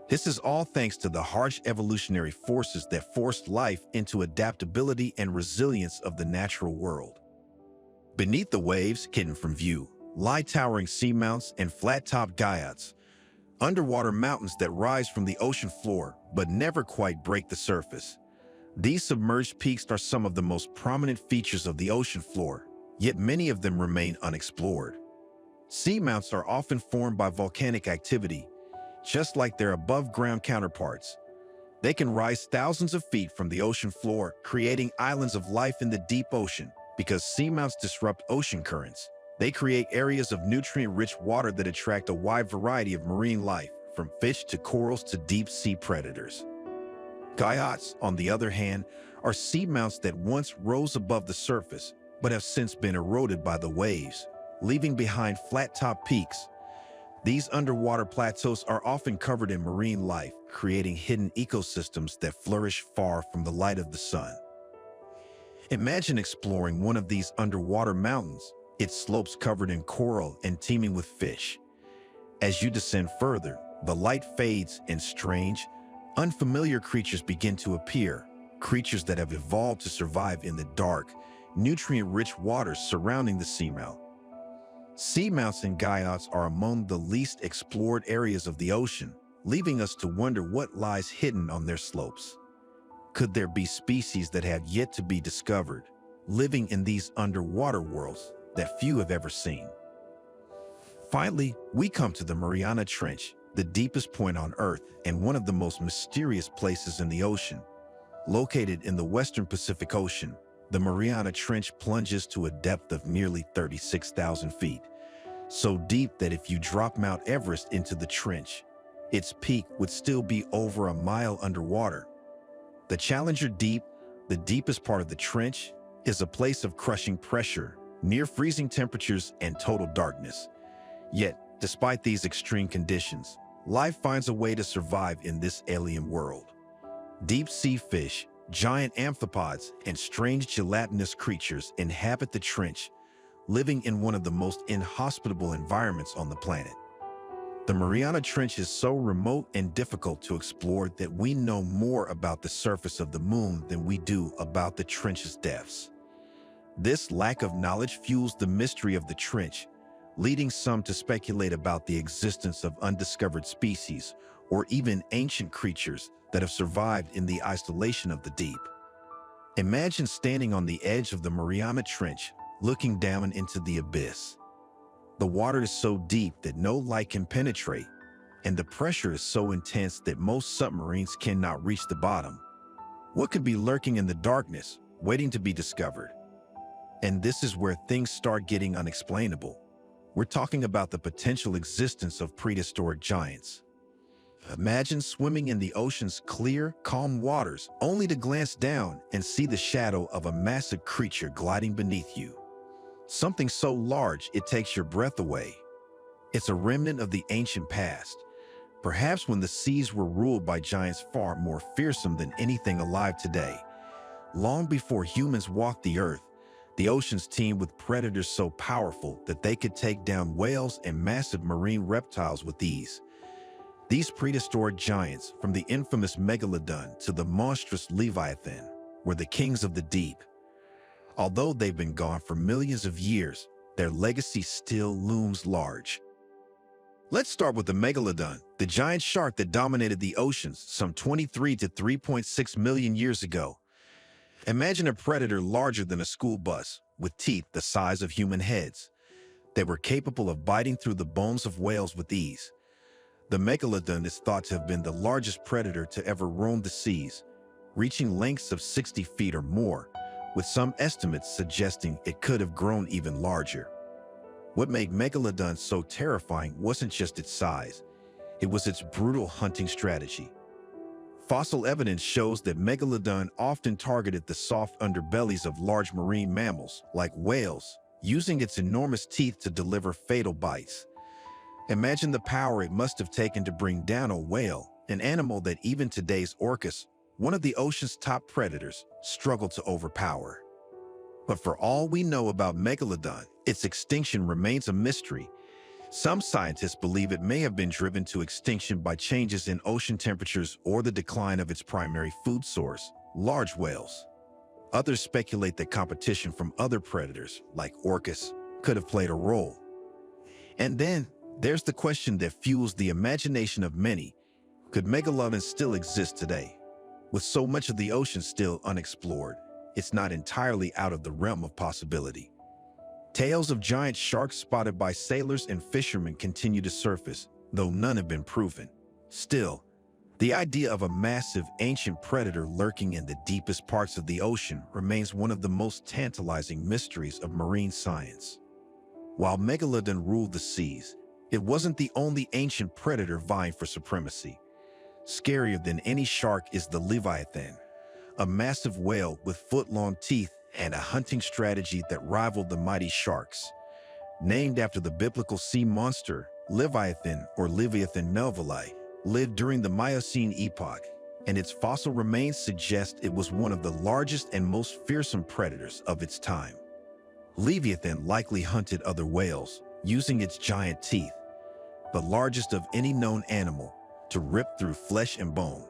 This is all thanks to the harsh evolutionary forces that forced life into adaptability and resilience of the natural world. Beneath the waves, hidden from view, lie towering seamounts and flat-topped guyots, underwater mountains that rise from the ocean floor but never quite break the surface. These submerged peaks are some of the most prominent features of the ocean floor, yet many of them remain unexplored. Seamounts are often formed by volcanic activity, just like their above-ground counterparts. They can rise thousands of feet from the ocean floor, creating islands of life in the deep ocean. Because seamounts disrupt ocean currents, they create areas of nutrient-rich water that attract a wide variety of marine life, from fish to corals to deep-sea predators. Guyats, on the other hand, are seamounts that once rose above the surface, but have since been eroded by the waves, leaving behind flat-top peaks. These underwater plateaus are often covered in marine life, creating hidden ecosystems that flourish far from the light of the sun. Imagine exploring one of these underwater mountains, its slopes covered in coral and teeming with fish. As you descend further, the light fades and strange, unfamiliar creatures begin to appear, creatures that have evolved to survive in the dark, nutrient-rich waters surrounding the seamount. Seamounts and guyats are among the least explored areas of the ocean, leaving us to wonder what lies hidden on their slopes. Could there be species that have yet to be discovered, living in these underwater worlds that few have ever seen? Finally, we come to the Mariana Trench, the deepest point on Earth and one of the most mysterious places in the ocean. Located in the western Pacific Ocean, the Mariana Trench plunges to a depth of nearly 36,000 feet, so deep that if you drop Mount Everest into the trench, its peak would still be over a mile underwater. The Challenger Deep, the deepest part of the trench, is a place of crushing pressure, near freezing temperatures and total darkness. Yet, despite these extreme conditions, life finds a way to survive in this alien world. Deep-sea fish, giant amphipods, and strange gelatinous creatures inhabit the trench, living in one of the most inhospitable environments on the planet. The Mariana Trench is so remote and difficult to explore that we know more about the surface of the moon than we do about the trench's depths. This lack of knowledge fuels the mystery of the trench, leading some to speculate about the existence of undiscovered species or even ancient creatures that have survived in the isolation of the deep. Imagine standing on the edge of the Mariana Trench, looking down into the abyss. The water is so deep that no light can penetrate, and the pressure is so intense that most submarines cannot reach the bottom. What could be lurking in the darkness, waiting to be discovered? And this is where things start getting unexplainable. We're talking about the potential existence of prehistoric giants. Imagine swimming in the ocean's clear, calm waters, only to glance down and see the shadow of a massive creature gliding beneath you. Something so large it takes your breath away. It's a remnant of the ancient past, perhaps when the seas were ruled by giants far more fearsome than anything alive today. Long before humans walked the earth, the oceans teemed with predators so powerful that they could take down whales and massive marine reptiles with ease. These prehistoric giants, from the infamous Megalodon to the monstrous Leviathan, were the kings of the deep. Although they've been gone for millions of years, their legacy still looms large. Let's start with the Megalodon, the giant shark that dominated the oceans some 23 to 3.6 million years ago. Imagine a predator larger than a school bus, with teeth the size of human heads. They were capable of biting through the bones of whales with ease. The Megalodon is thought to have been the largest predator to ever roam the seas, reaching lengths of 60 feet or more, with some estimates suggesting it could have grown even larger. What made Megalodon so terrifying wasn't just its size, it was its brutal hunting strategy. Fossil evidence shows that Megalodon often targeted the soft underbellies of large marine mammals, like whales, using its enormous teeth to deliver fatal bites. Imagine the power it must have taken to bring down a whale, an animal that even today's orcas, one of the ocean's top predators, struggle to overpower. But for all we know about Megalodon, its extinction remains a mystery. Some scientists believe it may have been driven to extinction by changes in ocean temperatures or the decline of its primary food source, large whales. Others speculate that competition from other predators, like orcas, could have played a role. And then, there's the question that fuels the imagination of many. Could Megalodon still exist today? With so much of the ocean still unexplored, it's not entirely out of the realm of possibility. Tales of giant sharks spotted by sailors and fishermen continue to surface, though none have been proven. Still, The idea of a massive, ancient predator lurking in the deepest parts of the ocean remains one of the most tantalizing mysteries of marine science. While Megalodon ruled the seas, it wasn't the only ancient predator vying for supremacy. Scarier than any shark is the Leviathan, a massive whale with foot-long teeth and a hunting strategy that rivaled the mighty sharks. Named after the biblical sea monster, Leviathan or Leviathan melvillei lived during the Miocene epoch, and its fossil remains suggest it was one of the largest and most fearsome predators of its time. Leviathan likely hunted other whales, using its giant teeth, the largest of any known animal, to rip through flesh and bone.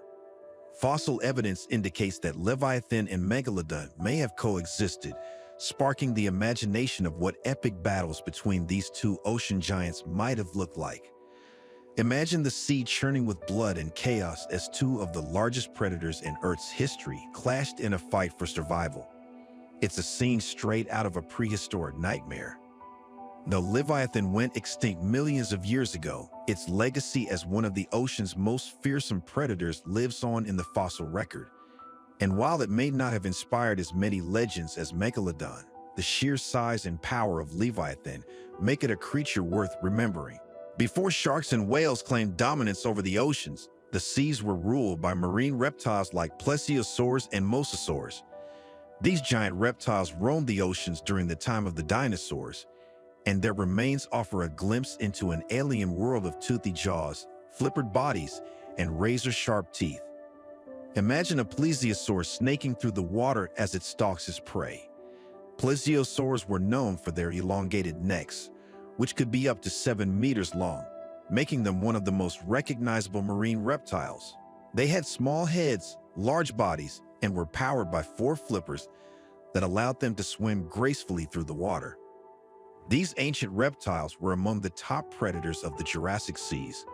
Fossil evidence indicates that Leviathan and Megalodon may have coexisted, sparking the imagination of what epic battles between these two ocean giants might have looked like. Imagine the sea churning with blood and chaos as two of the largest predators in Earth's history clashed in a fight for survival. It's a scene straight out of a prehistoric nightmare. Though Leviathan went extinct millions of years ago, its legacy as one of the ocean's most fearsome predators lives on in the fossil record. And while it may not have inspired as many legends as Megalodon, the sheer size and power of Leviathan make it a creature worth remembering. Before sharks and whales claimed dominance over the oceans, the seas were ruled by marine reptiles like plesiosaurs and mosasaurs. These giant reptiles roamed the oceans during the time of the dinosaurs, and their remains offer a glimpse into an alien world of toothy jaws, flippered bodies, and razor-sharp teeth. Imagine a plesiosaur snaking through the water as it stalks its prey. Plesiosaurs were known for their elongated necks, which could be up to 7 meters long, making them one of the most recognizable marine reptiles. They had small heads, large bodies, and were powered by 4 flippers that allowed them to swim gracefully through the water. These ancient reptiles were among the top predators of the Jurassic seas.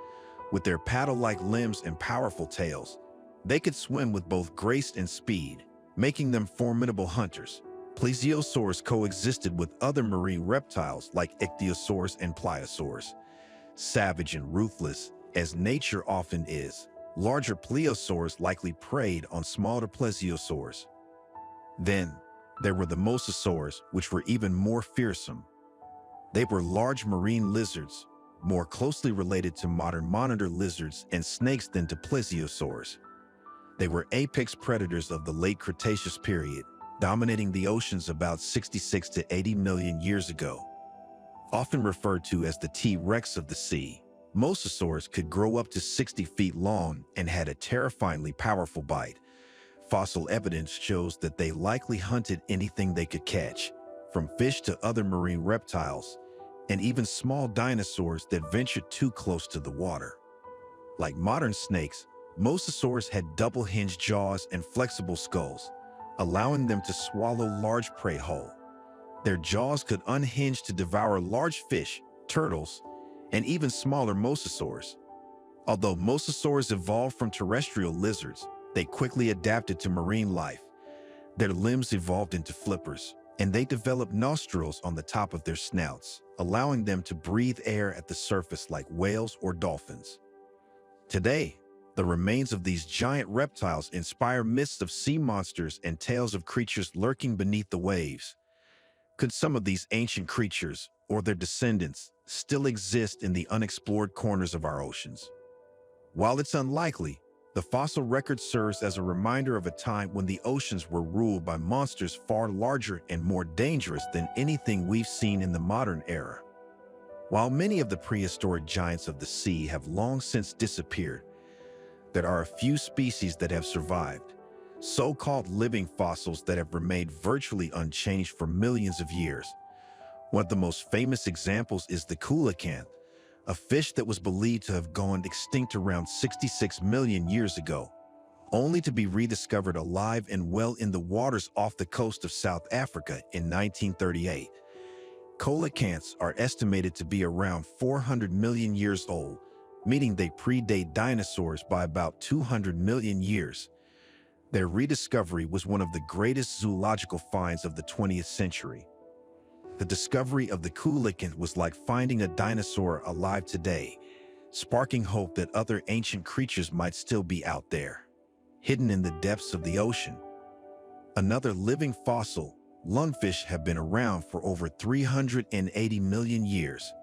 With their paddle-like limbs and powerful tails, they could swim with both grace and speed, making them formidable hunters. Plesiosaurs coexisted with other marine reptiles like ichthyosaurs and pliosaurs. Savage and ruthless, as nature often is, larger plesiosaurs likely preyed on smaller plesiosaurs. Then, there were the mosasaurs, which were even more fearsome. They were large marine lizards, more closely related to modern monitor lizards and snakes than to plesiosaurs. They were apex predators of the late Cretaceous period, dominating the oceans about 66 to 80 million years ago. Often referred to as the T-Rex of the sea, mosasaurs could grow up to 60 feet long and had a terrifyingly powerful bite. Fossil evidence shows that they likely hunted anything they could catch, from fish to other marine reptiles, and even small dinosaurs that ventured too close to the water. Like modern snakes, mosasaurs had double-hinged jaws and flexible skulls, allowing them to swallow large prey whole. Their jaws could unhinge to devour large fish, turtles, and even smaller mosasaurs. Although mosasaurs evolved from terrestrial lizards, they quickly adapted to marine life. Their limbs evolved into flippers, and they developed nostrils on the top of their snouts, allowing them to breathe air at the surface like whales or dolphins. Today, the remains of these giant reptiles inspire myths of sea monsters and tales of creatures lurking beneath the waves. Could some of these ancient creatures, or their descendants, still exist in the unexplored corners of our oceans? While it's unlikely, the fossil record serves as a reminder of a time when the oceans were ruled by monsters far larger and more dangerous than anything we've seen in the modern era. While many of the prehistoric giants of the sea have long since disappeared, there are a few species that have survived, so-called living fossils that have remained virtually unchanged for millions of years. One of the most famous examples is the coelacanth, a fish that was believed to have gone extinct around 66 million years ago, only to be rediscovered alive and well in the waters off the coast of South Africa in 1938. Coelacanths are estimated to be around 400 million years old, meaning they predate dinosaurs by about 200 million years. Their rediscovery was one of the greatest zoological finds of the 20th century. The discovery of the coelacanth was like finding a dinosaur alive today, sparking hope that other ancient creatures might still be out there, hidden in the depths of the ocean. Another living fossil, lungfish have been around for over 380 million years.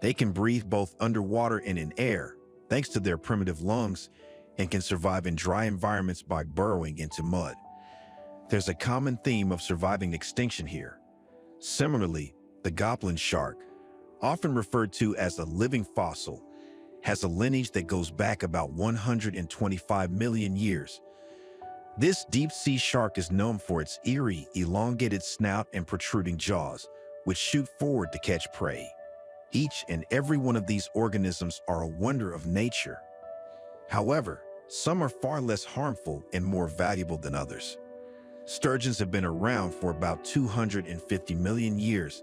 They can breathe both underwater and in air, thanks to their primitive lungs, and can survive in dry environments by burrowing into mud. There's a common theme of surviving extinction here. Similarly, the goblin shark, often referred to as a living fossil, has a lineage that goes back about 125 million years. This deep-sea shark is known for its eerie, elongated snout and protruding jaws, which shoot forward to catch prey. Each and every one of these organisms are a wonder of nature. However, some are far less harmful and more valuable than others. Sturgeons have been around for about 250 million years,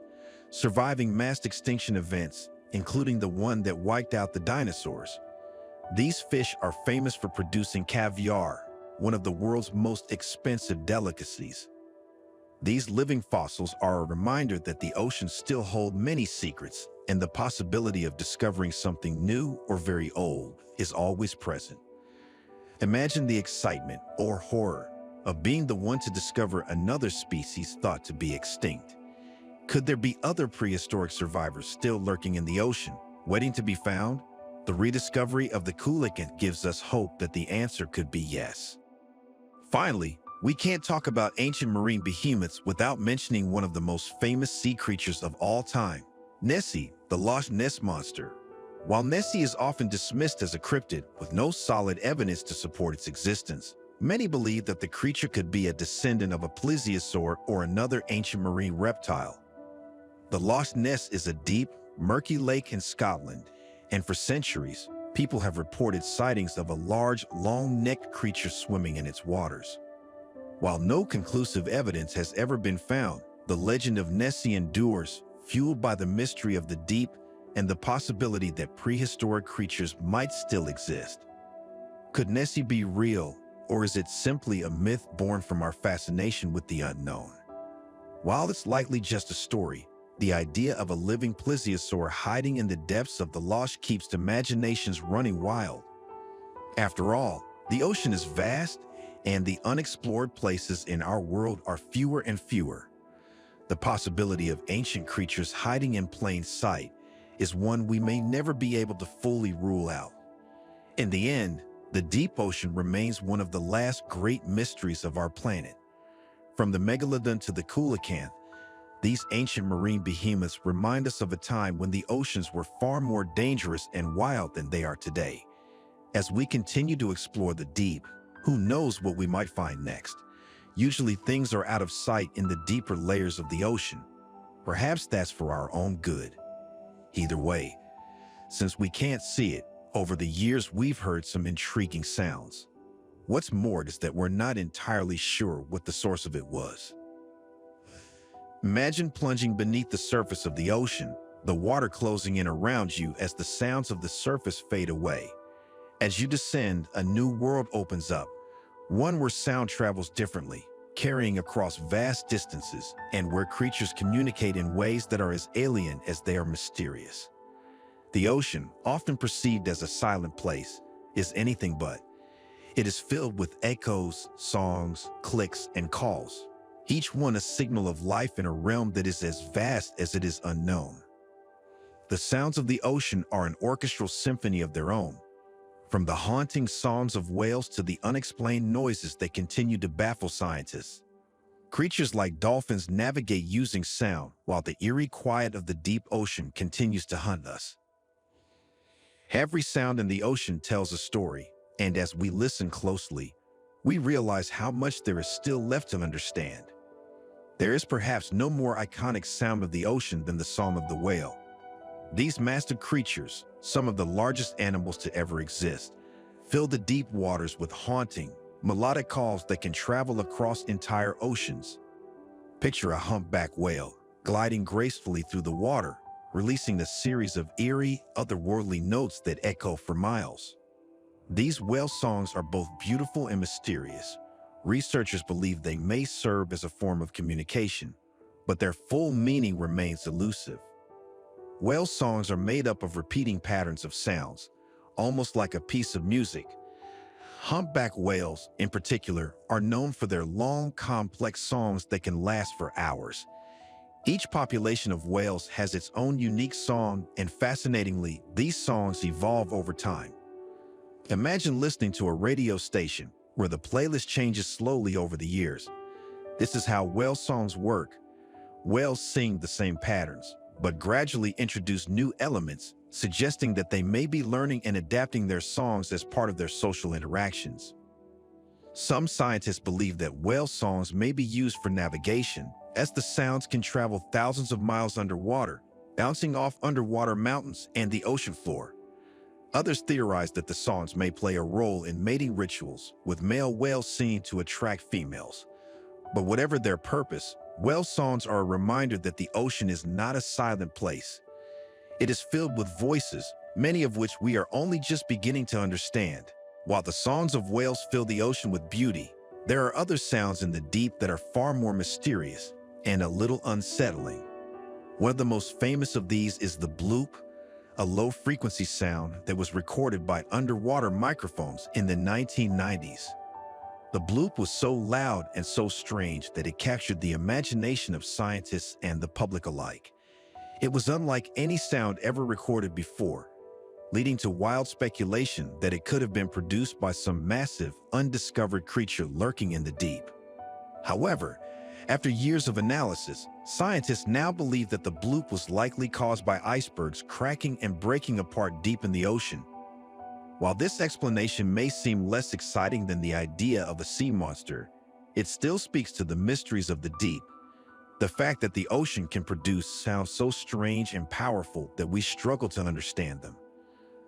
surviving mass extinction events, including the one that wiped out the dinosaurs. These fish are famous for producing caviar, one of the world's most expensive delicacies. These living fossils are a reminder that the oceans still hold many secrets, and the possibility of discovering something new or very old is always present. Imagine the excitement or horror of being the one to discover another species thought to be extinct. Could there be other prehistoric survivors still lurking in the ocean, waiting to be found? The rediscovery of the coelacanth gives us hope that the answer could be yes. Finally, we can't talk about ancient marine behemoths without mentioning one of the most famous sea creatures of all time, Nessie, the Loch Ness Monster. While Nessie is often dismissed as a cryptid with no solid evidence to support its existence, many believe that the creature could be a descendant of a plesiosaur or another ancient marine reptile. The Loch Ness is a deep, murky lake in Scotland, and for centuries, people have reported sightings of a large, long-necked creature swimming in its waters. While no conclusive evidence has ever been found, the legend of Nessie endures, fueled by the mystery of the deep and the possibility that prehistoric creatures might still exist. Could Nessie be real, or is it simply a myth born from our fascination with the unknown? While it's likely just a story, the idea of a living plesiosaur hiding in the depths of the Loch keeps imaginations running wild. After all, the ocean is vast, and the unexplored places in our world are fewer and fewer. The possibility of ancient creatures hiding in plain sight is one we may never be able to fully rule out. In the end, the deep ocean remains one of the last great mysteries of our planet. From the megalodon to the coelacanth, these ancient marine behemoths remind us of a time when the oceans were far more dangerous and wild than they are today. As we continue to explore the deep, who knows what we might find next? Usually things are out of sight in the deeper layers of the ocean. Perhaps that's for our own good. Either way, since we can't see it, over the years we've heard some intriguing sounds. What's more is that we're not entirely sure what the source of it was. Imagine plunging beneath the surface of the ocean, the water closing in around you as the sounds of the surface fade away. As you descend, a new world opens up, one where sound travels differently, carrying across vast distances, and where creatures communicate in ways that are as alien as they are mysterious. The ocean, often perceived as a silent place, is anything but. It is filled with echoes, songs, clicks, and calls, each one a signal of life in a realm that is as vast as it is unknown. The sounds of the ocean are an orchestral symphony of their own, from the haunting songs of whales to the unexplained noises that continue to baffle scientists. Creatures like dolphins navigate using sound, while the eerie quiet of the deep ocean continues to hunt us. Every sound in the ocean tells a story, and as we listen closely, we realize how much there is still left to understand. There is perhaps no more iconic sound of the ocean than the song of the whale. These massive creatures, some of the largest animals to ever exist, fill the deep waters with haunting, melodic calls that can travel across entire oceans. Picture a humpback whale gliding gracefully through the water, releasing a series of eerie, otherworldly notes that echo for miles. These whale songs are both beautiful and mysterious. Researchers believe they may serve as a form of communication, but their full meaning remains elusive. Whale songs are made up of repeating patterns of sounds, almost like a piece of music. Humpback whales, in particular, are known for their long, complex songs that can last for hours. Each population of whales has its own unique song, and fascinatingly, these songs evolve over time. Imagine listening to a radio station where the playlist changes slowly over the years. This is how whale songs work. Whales sing the same patterns, but gradually introduce new elements, suggesting that they may be learning and adapting their songs as part of their social interactions. Some scientists believe that whale songs may be used for navigation, as the sounds can travel thousands of miles underwater, bouncing off underwater mountains and the ocean floor. Others theorize that the songs may play a role in mating rituals, with male whales seen to attract females. But whatever their purpose, whale songs are a reminder that the ocean is not a silent place. It is filled with voices, many of which we are only just beginning to understand. While the songs of whales fill the ocean with beauty, there are other sounds in the deep that are far more mysterious and a little unsettling. One of the most famous of these is the bloop, a low-frequency sound that was recorded by underwater microphones in the 1990s. The bloop was so loud and so strange that it captured the imagination of scientists and the public alike. It was unlike any sound ever recorded before, leading to wild speculation that it could have been produced by some massive, undiscovered creature lurking in the deep. However, after years of analysis, scientists now believe that the bloop was likely caused by icebergs cracking and breaking apart deep in the ocean. While this explanation may seem less exciting than the idea of a sea monster, it still speaks to the mysteries of the deep. The fact that the ocean can produce sounds so strange and powerful that we struggle to understand them.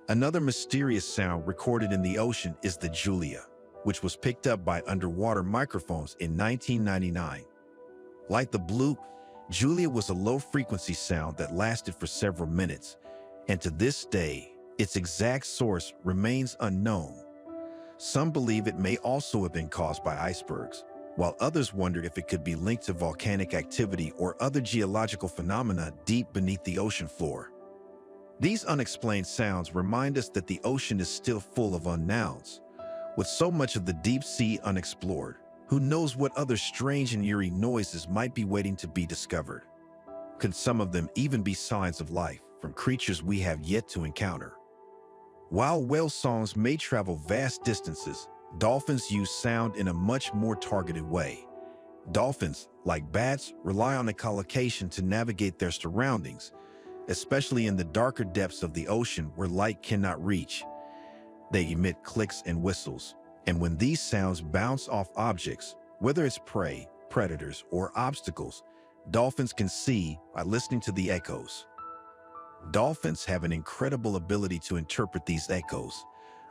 Another mysterious sound recorded in the ocean is the Julia, which was picked up by underwater microphones in 1999. Like the bloop, Julia was a low-frequency sound that lasted for several minutes, and to this day, its exact source remains unknown. Some believe it may also have been caused by icebergs, while others wonder if it could be linked to volcanic activity or other geological phenomena deep beneath the ocean floor. These unexplained sounds remind us that the ocean is still full of unknowns. With so much of the deep sea unexplored, who knows what other strange and eerie noises might be waiting to be discovered? Could some of them even be signs of life from creatures we have yet to encounter? While whale songs may travel vast distances, dolphins use sound in a much more targeted way. Dolphins, like bats, rely on echolocation to navigate their surroundings, especially in the darker depths of the ocean where light cannot reach. They emit clicks and whistles, and when these sounds bounce off objects, whether it's prey, predators, or obstacles, dolphins can see by listening to the echoes. Dolphins have an incredible ability to interpret these echoes,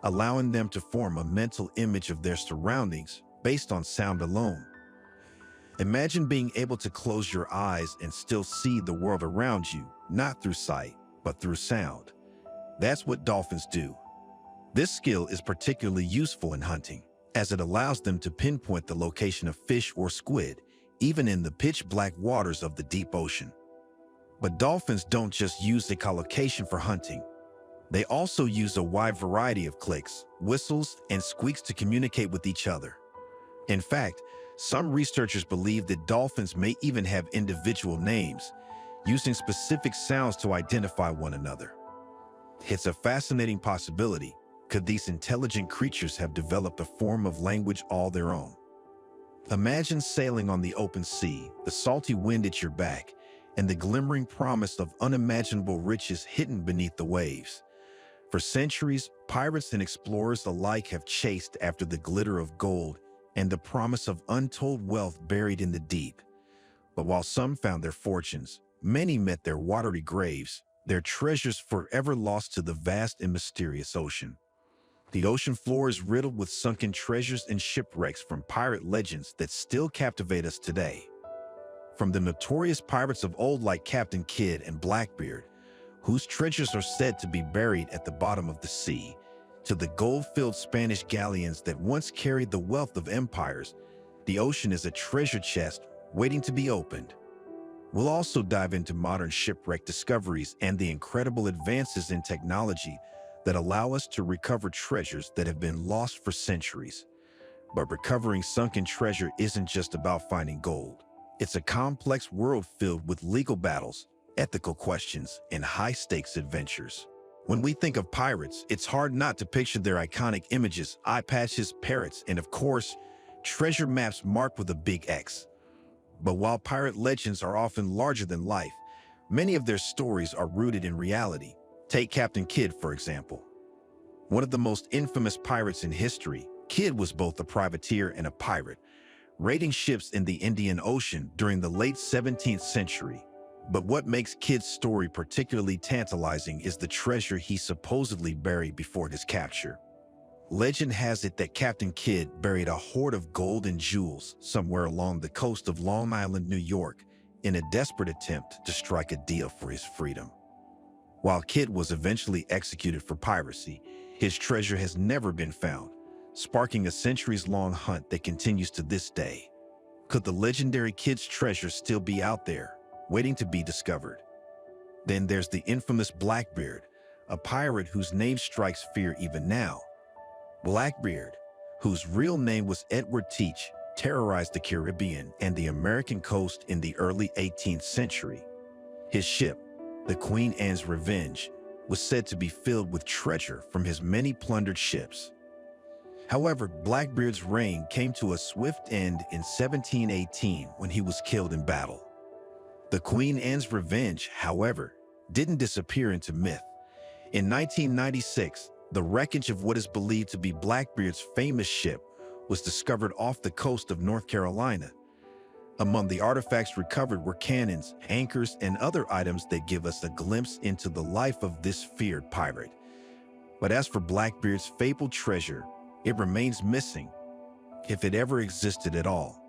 allowing them to form a mental image of their surroundings based on sound alone. Imagine being able to close your eyes and still see the world around you, not through sight, but through sound. That's what dolphins do. This skill is particularly useful in hunting, as it allows them to pinpoint the location of fish or squid, even in the pitch-black waters of the deep ocean. But dolphins don't just use echolocation for hunting. They also use a wide variety of clicks, whistles, and squeaks to communicate with each other. In fact, some researchers believe that dolphins may even have individual names, using specific sounds to identify one another. It's a fascinating possibility. Could these intelligent creatures have developed a form of language all their own? Imagine sailing on the open sea, the salty wind at your back, and the glimmering promise of unimaginable riches hidden beneath the waves. For centuries, pirates and explorers alike have chased after the glitter of gold and the promise of untold wealth buried in the deep. But while some found their fortunes, many met their watery graves, their treasures forever lost to the vast and mysterious ocean. The ocean floor is riddled with sunken treasures and shipwrecks from pirate legends that still captivate us today. From the notorious pirates of old like Captain Kidd and Blackbeard, whose treasures are said to be buried at the bottom of the sea, to the gold-filled Spanish galleons that once carried the wealth of empires, the ocean is a treasure chest waiting to be opened. We'll also dive into modern shipwreck discoveries and the incredible advances in technology that allow us to recover treasures that have been lost for centuries. But recovering sunken treasure isn't just about finding gold. It's a complex world filled with legal battles, ethical questions, and high-stakes adventures. When we think of pirates, it's hard not to picture their iconic images, eye patches, parrots, and of course, treasure maps marked with a big X. But while pirate legends are often larger than life, many of their stories are rooted in reality. Take Captain Kidd, for example. One of the most infamous pirates in history, Kidd was both a privateer and a pirate, raiding ships in the Indian Ocean during the late 17th century. But what makes Kidd's story particularly tantalizing is the treasure he supposedly buried before his capture. Legend has it that Captain Kidd buried a hoard of gold and jewels somewhere along the coast of Long Island, New York, in a desperate attempt to strike a deal for his freedom. While Kidd was eventually executed for piracy, his treasure has never been found, sparking a centuries-long hunt that continues to this day. Could the legendary Kidd's treasure still be out there, waiting to be discovered? Then there's the infamous Blackbeard, a pirate whose name strikes fear even now. Blackbeard, whose real name was Edward Teach, terrorized the Caribbean and the American coast in the early 18th century. His ship, the Queen Anne's Revenge, was said to be filled with treasure from his many plundered ships. However, Blackbeard's reign came to a swift end in 1718 when he was killed in battle. The Queen Anne's Revenge, however, didn't disappear into myth. In 1996, the wreckage of what is believed to be Blackbeard's famous ship was discovered off the coast of North Carolina. Among the artifacts recovered were cannons, anchors, and other items that give us a glimpse into the life of this feared pirate. But as for Blackbeard's fabled treasure, it remains missing, if it ever existed at all.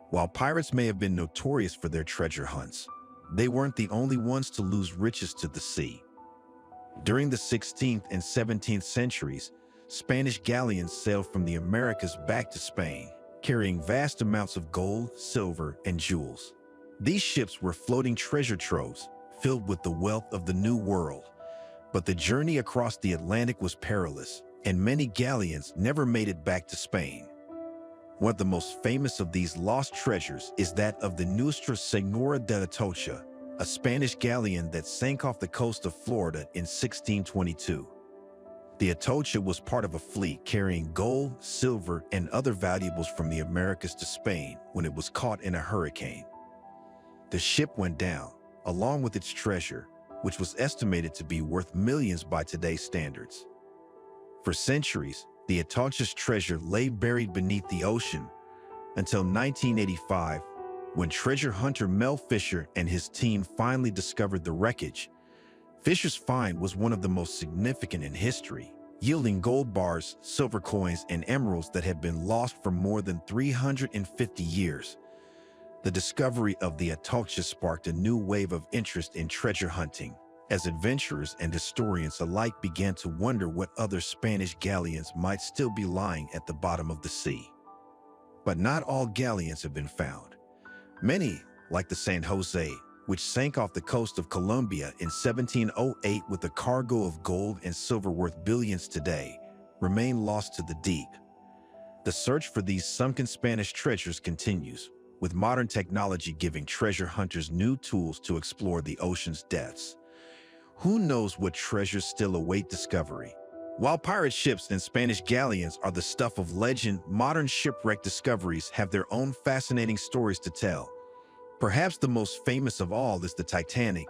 While pirates may have been notorious for their treasure hunts, they weren't the only ones to lose riches to the sea. During the 16th and 17th centuries, Spanish galleons sailed from the Americas back to Spain, carrying vast amounts of gold, silver, and jewels. These ships were floating treasure troves filled with the wealth of the New World. But the journey across the Atlantic was perilous, and many galleons never made it back to Spain. One of the most famous of these lost treasures is that of the Nuestra Señora de Atocha, a Spanish galleon that sank off the coast of Florida in 1622. The Atocha was part of a fleet carrying gold, silver, and other valuables from the Americas to Spain when it was caught in a hurricane. The ship went down, along with its treasure, which was estimated to be worth millions by today's standards. For centuries, the Atocha's treasure lay buried beneath the ocean until 1985, when treasure hunter Mel Fisher and his team finally discovered the wreckage. Fisher's find was one of the most significant in history, yielding gold bars, silver coins, and emeralds that had been lost for more than 350 years. The discovery of the Atocha sparked a new wave of interest in treasure hunting, as adventurers and historians alike began to wonder what other Spanish galleons might still be lying at the bottom of the sea. But not all galleons have been found. Many, like the San Jose, which sank off the coast of Colombia in 1708 with a cargo of gold and silver worth billions today, remain lost to the deep. The search for these sunken Spanish treasures continues, with modern technology giving treasure hunters new tools to explore the ocean's depths. Who knows what treasures still await discovery? While pirate ships and Spanish galleons are the stuff of legend, modern shipwreck discoveries have their own fascinating stories to tell. Perhaps the most famous of all is the Titanic,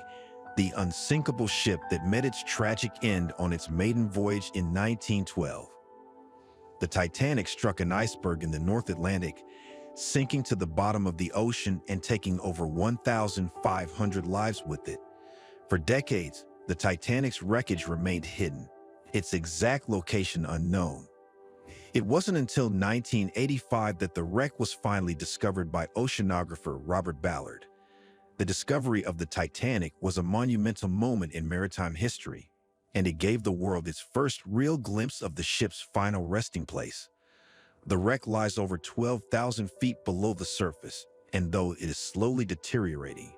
the unsinkable ship that met its tragic end on its maiden voyage in 1912. The Titanic struck an iceberg in the North Atlantic, sinking to the bottom of the ocean and taking over 1,500 lives with it. For decades, the Titanic's wreckage remained hidden, its exact location unknown. It wasn't until 1985 that the wreck was finally discovered by oceanographer Robert Ballard. The discovery of the Titanic was a monumental moment in maritime history, and it gave the world its first real glimpse of the ship's final resting place. The wreck lies over 12,000 feet below the surface, and though it is slowly deteriorating,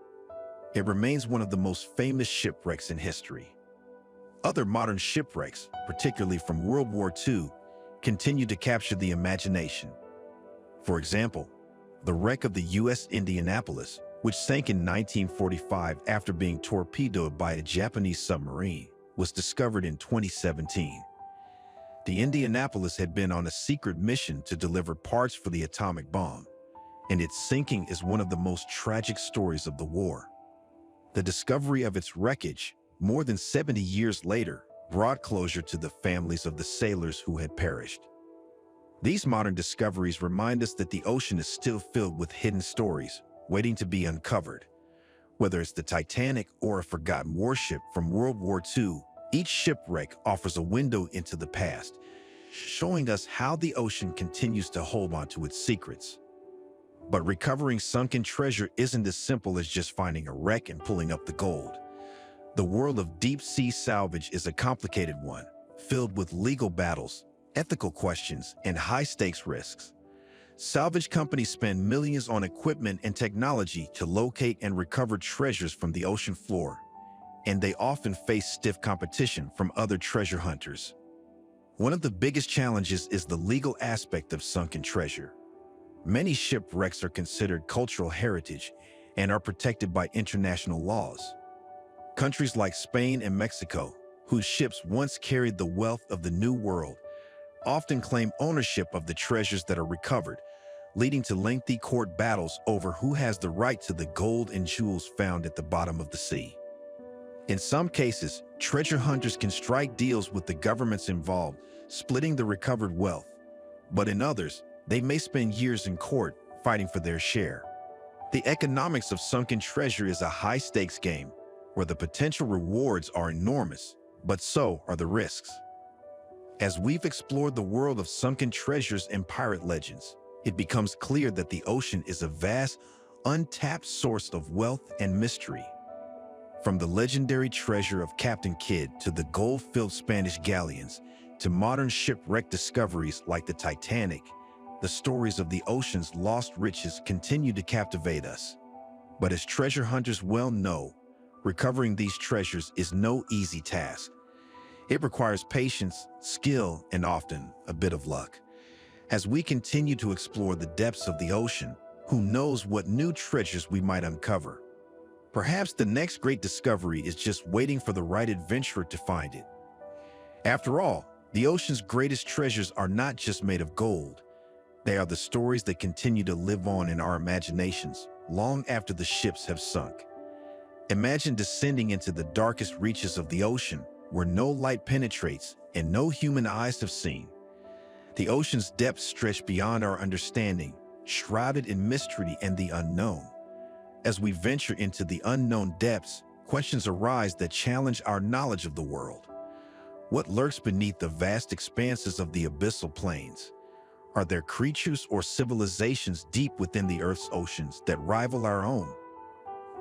It remains one of the most famous shipwrecks in history. Other modern shipwrecks, particularly from World War II, continue to capture the imagination. For example, the wreck of the U.S. Indianapolis, which sank in 1945 after being torpedoed by a Japanese submarine, was discovered in 2017. The Indianapolis had been on a secret mission to deliver parts for the atomic bomb, and its sinking is one of the most tragic stories of the war. The discovery of its wreckage, more than 70 years later, brought closure to the families of the sailors who had perished. These modern discoveries remind us that the ocean is still filled with hidden stories, waiting to be uncovered. Whether it's the Titanic or a forgotten warship from World War II, each shipwreck offers a window into the past, showing us how the ocean continues to hold on to its secrets. But recovering sunken treasure isn't as simple as just finding a wreck and pulling up the gold. The world of deep-sea salvage is a complicated one, filled with legal battles, ethical questions, and high-stakes risks. Salvage companies spend millions on equipment and technology to locate and recover treasures from the ocean floor, and they often face stiff competition from other treasure hunters. One of the biggest challenges is the legal aspect of sunken treasure. Many shipwrecks are considered cultural heritage and are protected by international laws. Countries like Spain and Mexico, whose ships once carried the wealth of the New World, often claim ownership of the treasures that are recovered, leading to lengthy court battles over who has the right to the gold and jewels found at the bottom of the sea. In some cases, treasure hunters can strike deals with the governments involved, splitting the recovered wealth. But in others, they may spend years in court fighting for their share. The economics of sunken treasure is a high-stakes game, where the potential rewards are enormous, but so are the risks. As we've explored the world of sunken treasures and pirate legends, it becomes clear that the ocean is a vast, untapped source of wealth and mystery. From the legendary treasure of Captain Kidd to the gold-filled Spanish galleons, to modern shipwreck discoveries like the Titanic, the stories of the ocean's lost riches continue to captivate us. But as treasure hunters well know, recovering these treasures is no easy task. It requires patience, skill, and often a bit of luck. As we continue to explore the depths of the ocean, who knows what new treasures we might uncover? Perhaps the next great discovery is just waiting for the right adventurer to find it. After all, the ocean's greatest treasures are not just made of gold. They are the stories that continue to live on in our imaginations long after the ships have sunk. Imagine descending into the darkest reaches of the ocean, where no light penetrates and no human eyes have seen. The ocean's depths stretch beyond our understanding, shrouded in mystery and the unknown. As we venture into the unknown depths, questions arise that challenge our knowledge of the world. What lurks beneath the vast expanses of the abyssal plains? Are there creatures or civilizations deep within the Earth's oceans that rival our own?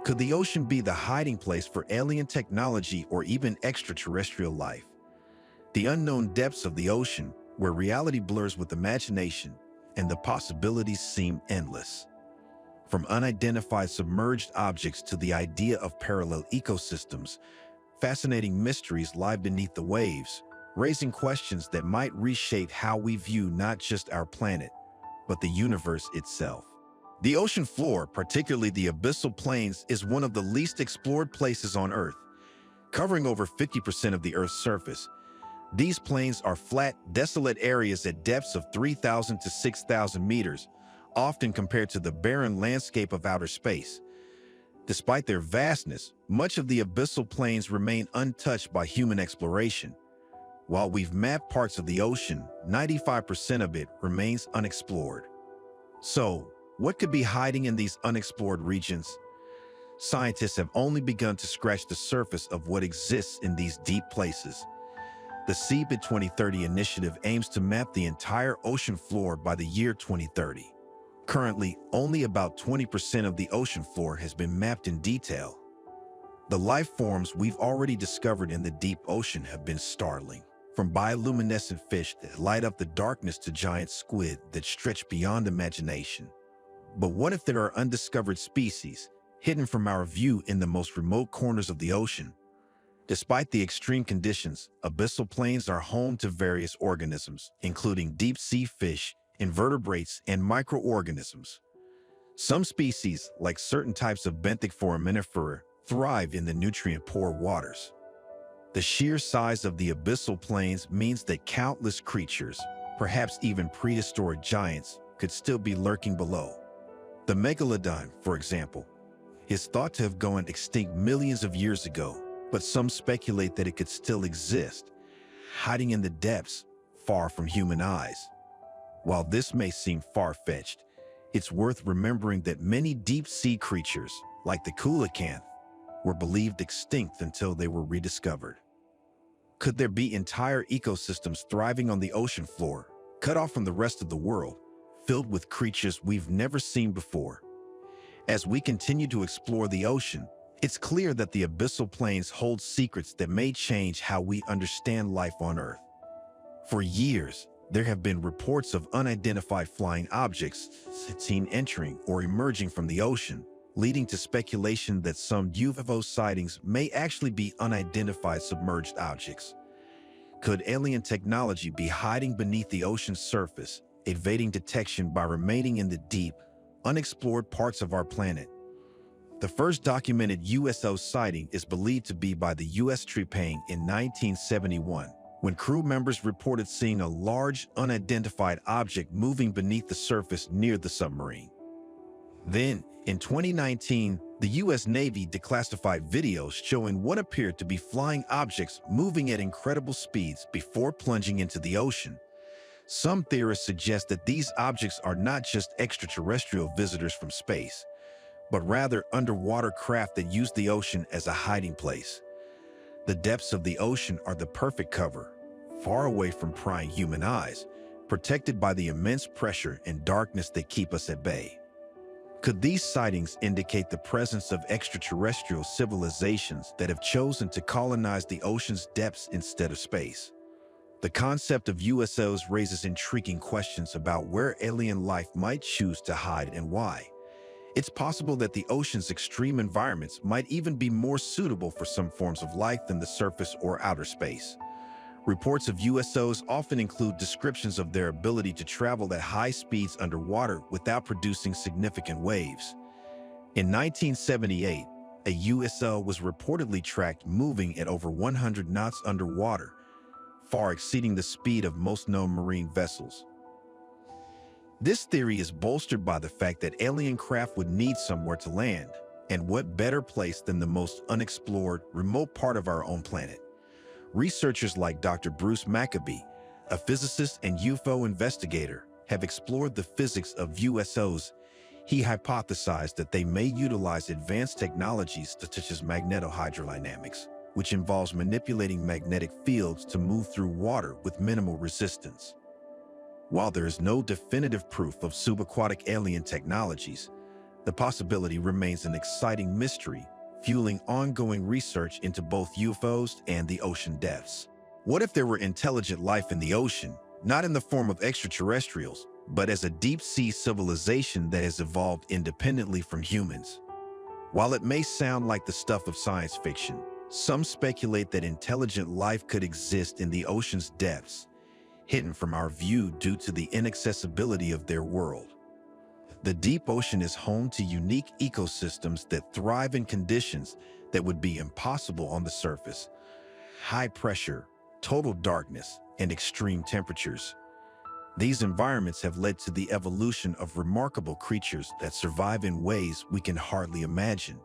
Could the ocean be the hiding place for alien technology or even extraterrestrial life? The unknown depths of the ocean, where reality blurs with imagination and the possibilities seem endless. From unidentified submerged objects to the idea of parallel ecosystems, fascinating mysteries lie beneath the waves, raising questions that might reshape how we view not just our planet, but the universe itself. The ocean floor, particularly the abyssal plains, is one of the least explored places on Earth, covering over 50% of the Earth's surface. These plains are flat, desolate areas at depths of 3,000 to 6,000 meters, often compared to the barren landscape of outer space. Despite their vastness, much of the abyssal plains remain untouched by human exploration. While we've mapped parts of the ocean, 95% of it remains unexplored. So, what could be hiding in these unexplored regions? Scientists have only begun to scratch the surface of what exists in these deep places. The Seabed 2030 initiative aims to map the entire ocean floor by the year 2030. Currently, only about 20% of the ocean floor has been mapped in detail. The life forms we've already discovered in the deep ocean have been startling, from bioluminescent fish that light up the darkness to giant squid that stretch beyond imagination. But what if there are undiscovered species hidden from our view in the most remote corners of the ocean. Despite the extreme conditions, abyssal plains are home to various organisms, including deep-sea fish, invertebrates, and microorganisms. Some species, like certain types of benthic foraminifera, thrive in the nutrient-poor waters. The sheer size of the abyssal plains means that countless creatures, perhaps even prehistoric giants, could still be lurking below. The megalodon, for example, is thought to have gone extinct millions of years ago, but some speculate that it could still exist, hiding in the depths, far from human eyes. While this may seem far-fetched, it's worth remembering that many deep-sea creatures, like the coelacanth, were believed extinct until they were rediscovered. Could there be entire ecosystems thriving on the ocean floor, cut off from the rest of the world, filled with creatures we've never seen before? As we continue to explore the ocean, it's clear that the abyssal plains hold secrets that may change how we understand life on Earth. For years, there have been reports of unidentified flying objects seen entering or emerging from the ocean, leading to speculation that some UFO sightings may actually be unidentified submerged objects. Could alien technology be hiding beneath the ocean's surface, evading detection by remaining in the deep, unexplored parts of our planet? The first documented USO sighting is believed to be by the U.S. Trepang in 1971, when crew members reported seeing a large, unidentified object moving beneath the surface near the submarine. Then, in 2019, the U.S. Navy declassified videos showing what appeared to be flying objects moving at incredible speeds before plunging into the ocean. Some theorists suggest that these objects are not just extraterrestrial visitors from space, but rather underwater craft that use the ocean as a hiding place. The depths of the ocean are the perfect cover, far away from prying human eyes, protected by the immense pressure and darkness that keep us at bay. Could these sightings indicate the presence of extraterrestrial civilizations that have chosen to colonize the ocean's depths instead of space? The concept of USOs raises intriguing questions about where alien life might choose to hide and why. It's possible that the ocean's extreme environments might even be more suitable for some forms of life than the surface or outer space. Reports of USOs often include descriptions of their ability to travel at high speeds underwater without producing significant waves. In 1978, a USO was reportedly tracked moving at over 100 knots underwater, far exceeding the speed of most known marine vessels. This theory is bolstered by the fact that alien craft would need somewhere to land, and what better place than the most unexplored, remote part of our own planet? Researchers like Dr. Bruce Maccabee, a physicist and UFO investigator, have explored the physics of USOs. He hypothesized that they may utilize advanced technologies such as magnetohydrodynamics, which involves manipulating magnetic fields to move through water with minimal resistance. While there is no definitive proof of subaquatic alien technologies, the possibility remains an exciting mystery, fueling ongoing research into both UFOs and the ocean depths. What if there were intelligent life in the ocean, not in the form of extraterrestrials, but as a deep-sea civilization that has evolved independently from humans? While it may sound like the stuff of science fiction, some speculate that intelligent life could exist in the ocean's depths, hidden from our view due to the inaccessibility of their world. The deep ocean is home to unique ecosystems that thrive in conditions that would be impossible on the surface: high pressure, total darkness, and extreme temperatures. These environments have led to the evolution of remarkable creatures that survive in ways we can hardly imagine.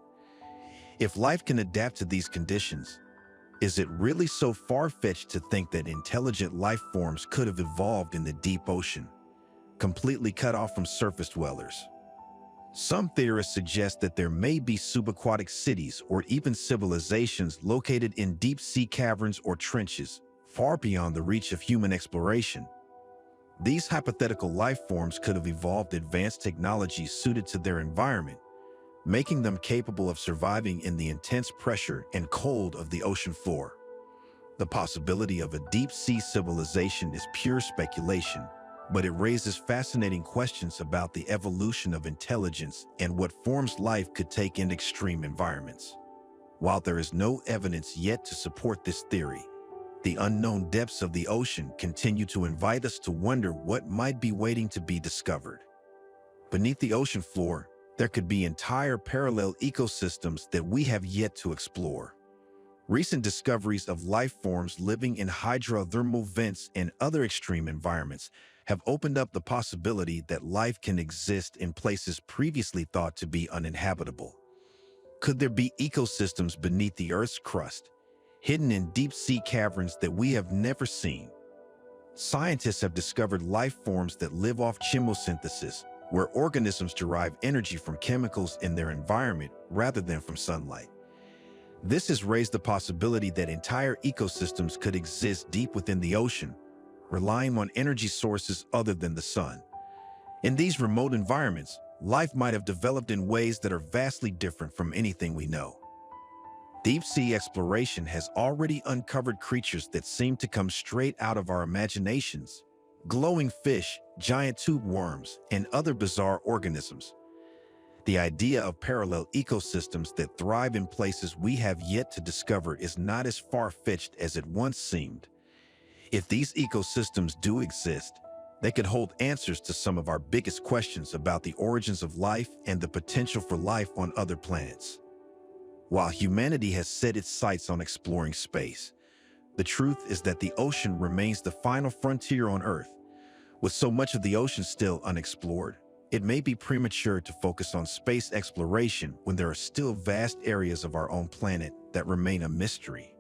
If life can adapt to these conditions, is it really so far-fetched to think that intelligent life forms could have evolved in the deep ocean, completely cut off from surface dwellers? Some theorists suggest that there may be subaquatic cities or even civilizations located in deep-sea caverns or trenches, far beyond the reach of human exploration. These hypothetical life forms could have evolved advanced technologies suited to their environment, making them capable of surviving in the intense pressure and cold of the ocean floor. The possibility of a deep-sea civilization is pure speculation, but it raises fascinating questions about the evolution of intelligence and what forms life could take in extreme environments. While there is no evidence yet to support this theory, the unknown depths of the ocean continue to invite us to wonder what might be waiting to be discovered. Beneath the ocean floor, there could be entire parallel ecosystems that we have yet to explore. Recent discoveries of life forms living in hydrothermal vents and other extreme environments have opened up the possibility that life can exist in places previously thought to be uninhabitable. Could there be ecosystems beneath the Earth's crust, hidden in deep-sea caverns that we have never seen? Scientists have discovered life forms that live off chemosynthesis, where organisms derive energy from chemicals in their environment rather than from sunlight. This has raised the possibility that entire ecosystems could exist deep within the ocean, relying on energy sources other than the sun. In these remote environments, life might have developed in ways that are vastly different from anything we know. Deep-sea exploration has already uncovered creatures that seem to come straight out of our imaginations: glowing fish, giant tube worms, and other bizarre organisms. The idea of parallel ecosystems that thrive in places we have yet to discover is not as far-fetched as it once seemed. If these ecosystems do exist, they could hold answers to some of our biggest questions about the origins of life and the potential for life on other planets. While humanity has set its sights on exploring space, the truth is that the ocean remains the final frontier on Earth. With so much of the ocean still unexplored, it may be premature to focus on space exploration when there are still vast areas of our own planet that remain a mystery.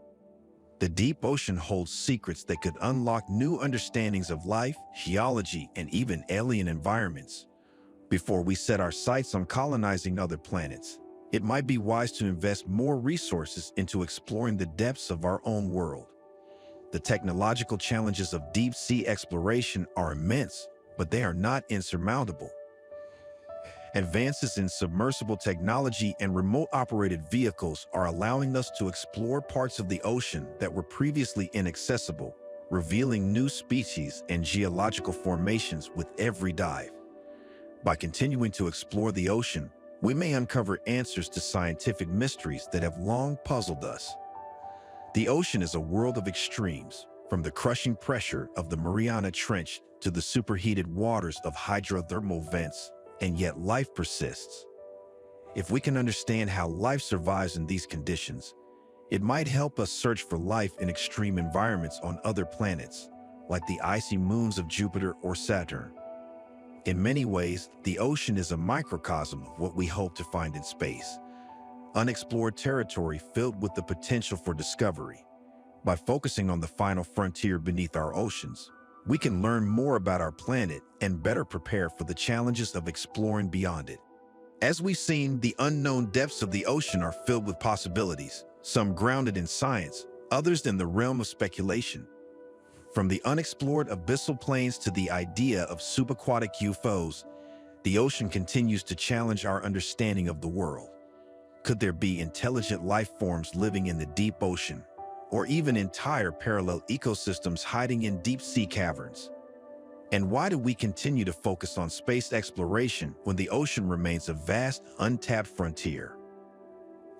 The deep ocean holds secrets that could unlock new understandings of life, geology, and even alien environments. Before we set our sights on colonizing other planets, it might be wise to invest more resources into exploring the depths of our own world. The technological challenges of deep-sea exploration are immense, but they are not insurmountable. Advances in submersible technology and remote-operated vehicles are allowing us to explore parts of the ocean that were previously inaccessible, revealing new species and geological formations with every dive. By continuing to explore the ocean, we may uncover answers to scientific mysteries that have long puzzled us. The ocean is a world of extremes, from the crushing pressure of the Mariana Trench to the superheated waters of hydrothermal vents, and yet life persists. If we can understand how life survives in these conditions, it might help us search for life in extreme environments on other planets, like the icy moons of Jupiter or Saturn. In many ways, the ocean is a microcosm of what we hope to find in space, unexplored territory filled with the potential for discovery. By focusing on the final frontier beneath our oceans, we can learn more about our planet and better prepare for the challenges of exploring beyond it. As we've seen, the unknown depths of the ocean are filled with possibilities, some grounded in science, others in the realm of speculation. From the unexplored abyssal plains to the idea of subaquatic UFOs, the ocean continues to challenge our understanding of the world. Could there be intelligent life forms living in the deep ocean, or even entire parallel ecosystems hiding in deep-sea caverns? And why do we continue to focus on space exploration when the ocean remains a vast, untapped frontier?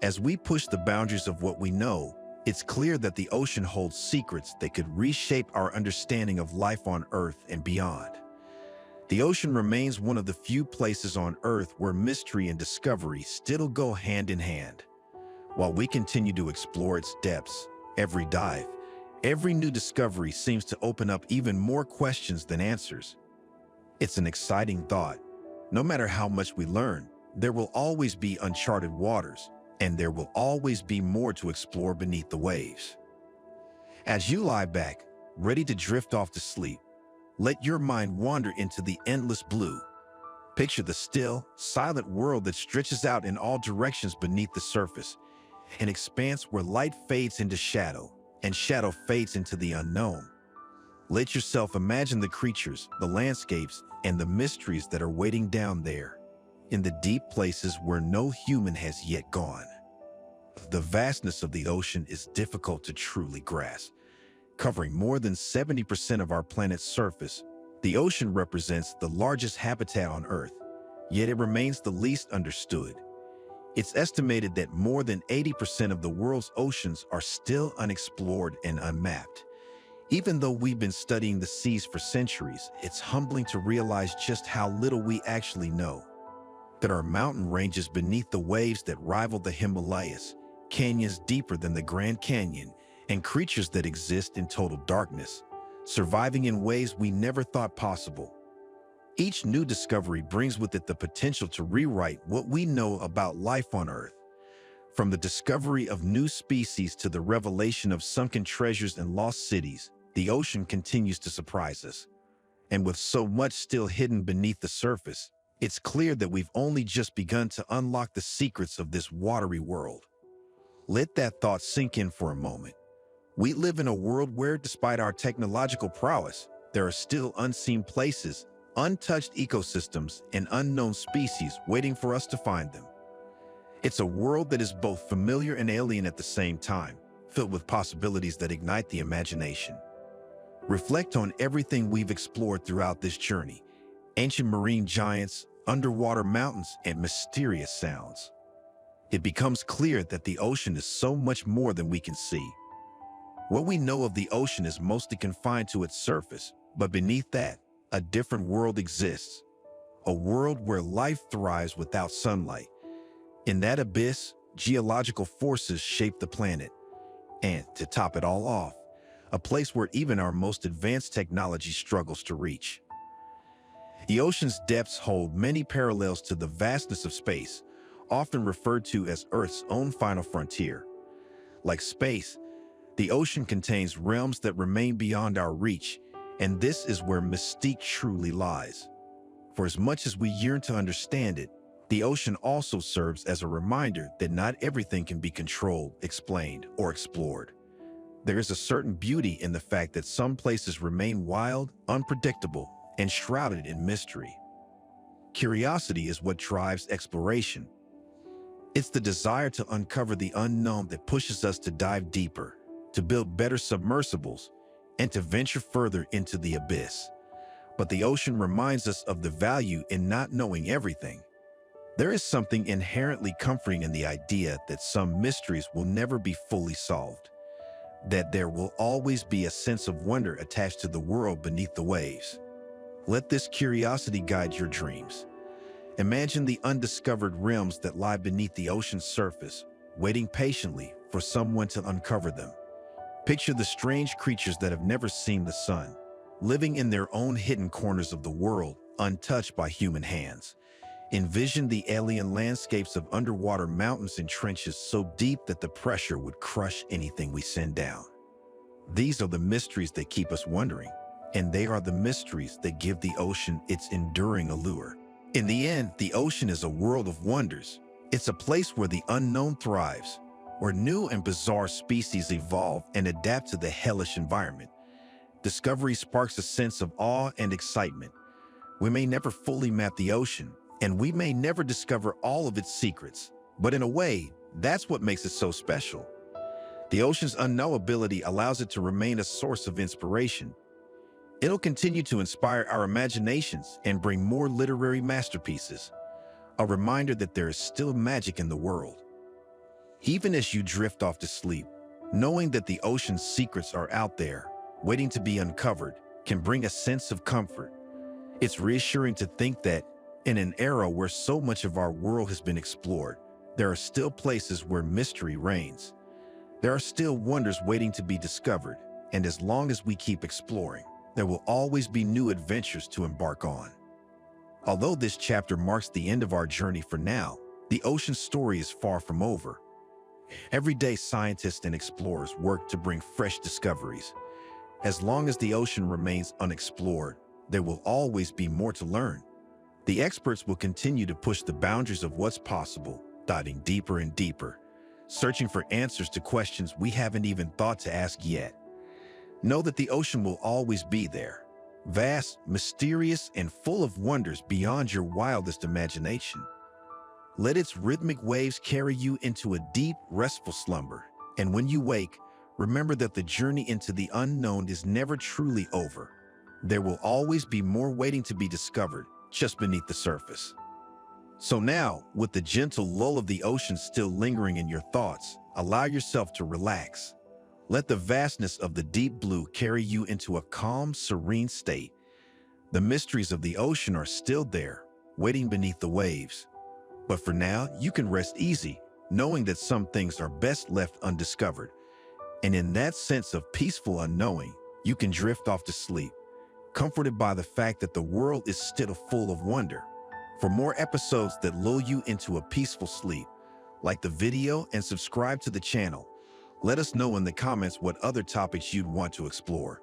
As we push the boundaries of what we know, it's clear that the ocean holds secrets that could reshape our understanding of life on Earth and beyond. The ocean remains one of the few places on Earth where mystery and discovery still go hand in hand. While we continue to explore its depths, every dive, every new discovery seems to open up even more questions than answers. It's an exciting thought. No matter how much we learn, there will always be uncharted waters, and there will always be more to explore beneath the waves. As you lie back, ready to drift off to sleep, let your mind wander into the endless blue. Picture the still, silent world that stretches out in all directions beneath the surface, an expanse where light fades into shadow, and shadow fades into the unknown. Let yourself imagine the creatures, the landscapes, and the mysteries that are waiting down there, in the deep places where no human has yet gone. The vastness of the ocean is difficult to truly grasp. Covering more than 70% of our planet's surface, The ocean represents the largest habitat on Earth, yet it remains the least understood. It's estimated that more than 80% of the world's oceans are still unexplored and unmapped. Even though we've been studying the seas for centuries, it's humbling to realize just how little we actually know. There are mountain ranges beneath the waves that rival the Himalayas, canyons deeper than the Grand Canyon, and creatures that exist in total darkness, surviving in ways we never thought possible. Each new discovery brings with it the potential to rewrite what we know about life on Earth. From the discovery of new species to the revelation of sunken treasures and lost cities, the ocean continues to surprise us. And with so much still hidden beneath the surface, it's clear that we've only just begun to unlock the secrets of this watery world. Let that thought sink in for a moment. We live in a world where, despite our technological prowess, there are still unseen places, untouched ecosystems, and unknown species waiting for us to find them. It's a world that is both familiar and alien at the same time, filled with possibilities that ignite the imagination. Reflect on everything we've explored throughout this journey: ancient marine giants, underwater mountains, and mysterious sounds. It becomes clear that the ocean is so much more than we can see. What we know of the ocean is mostly confined to its surface, but beneath that, a different world exists. A world where life thrives without sunlight. In that abyss, geological forces shape the planet. And, to top it all off, a place where even our most advanced technology struggles to reach. The ocean's depths hold many parallels to the vastness of space, often referred to as Earth's own final frontier. Like space, the ocean contains realms that remain beyond our reach, and this is where mystique truly lies. For as much as we yearn to understand it, the ocean also serves as a reminder that not everything can be controlled, explained, or explored. There is a certain beauty in the fact that some places remain wild, unpredictable, and shrouded in mystery. Curiosity is what drives exploration. It's the desire to uncover the unknown that pushes us to dive deeper, to build better submersibles, and to venture further into the abyss. But the ocean reminds us of the value in not knowing everything. There is something inherently comforting in the idea that some mysteries will never be fully solved, that there will always be a sense of wonder attached to the world beneath the waves. Let this curiosity guide your dreams. Imagine the undiscovered realms that lie beneath the ocean's surface, waiting patiently for someone to uncover them. Picture the strange creatures that have never seen the sun, living in their own hidden corners of the world, untouched by human hands. Envision the alien landscapes of underwater mountains and trenches so deep that the pressure would crush anything we send down. These are the mysteries that keep us wondering, and they are the mysteries that give the ocean its enduring allure. In the end, the ocean is a world of wonders. It's a place where the unknown thrives, where new and bizarre species evolve and adapt to the hellish environment. Discovery sparks a sense of awe and excitement. We may never fully map the ocean, and we may never discover all of its secrets, but in a way, that's what makes it so special. The ocean's unknowability allows it to remain a source of inspiration. It'll continue to inspire our imaginations and bring more literary masterpieces, a reminder that there is still magic in the world. Even as you drift off to sleep, knowing that the ocean's secrets are out there, waiting to be uncovered, can bring a sense of comfort. It's reassuring to think that, in an era where so much of our world has been explored, there are still places where mystery reigns. There are still wonders waiting to be discovered, and as long as we keep exploring, there will always be new adventures to embark on. Although this chapter marks the end of our journey for now, the ocean's story is far from over. Every day, scientists and explorers work to bring fresh discoveries. As long as the ocean remains unexplored, there will always be more to learn. The experts will continue to push the boundaries of what's possible, diving deeper and deeper, searching for answers to questions we haven't even thought to ask yet. Know that the ocean will always be there, vast, mysterious, and full of wonders beyond your wildest imagination. Let its rhythmic waves carry you into a deep, restful slumber, and when you wake, remember that the journey into the unknown is never truly over. There will always be more waiting to be discovered just beneath the surface. So now, with the gentle lull of the ocean still lingering in your thoughts, allow yourself to relax. Let the vastness of the deep blue carry you into a calm, serene state. The mysteries of the ocean are still there, waiting beneath the waves. But for now, you can rest easy, knowing that some things are best left undiscovered. And in that sense of peaceful unknowing, you can drift off to sleep, comforted by the fact that the world is still full of wonder. For more episodes that lull you into a peaceful sleep, like the video and subscribe to the channel. Let us know in the comments what other topics you'd want to explore.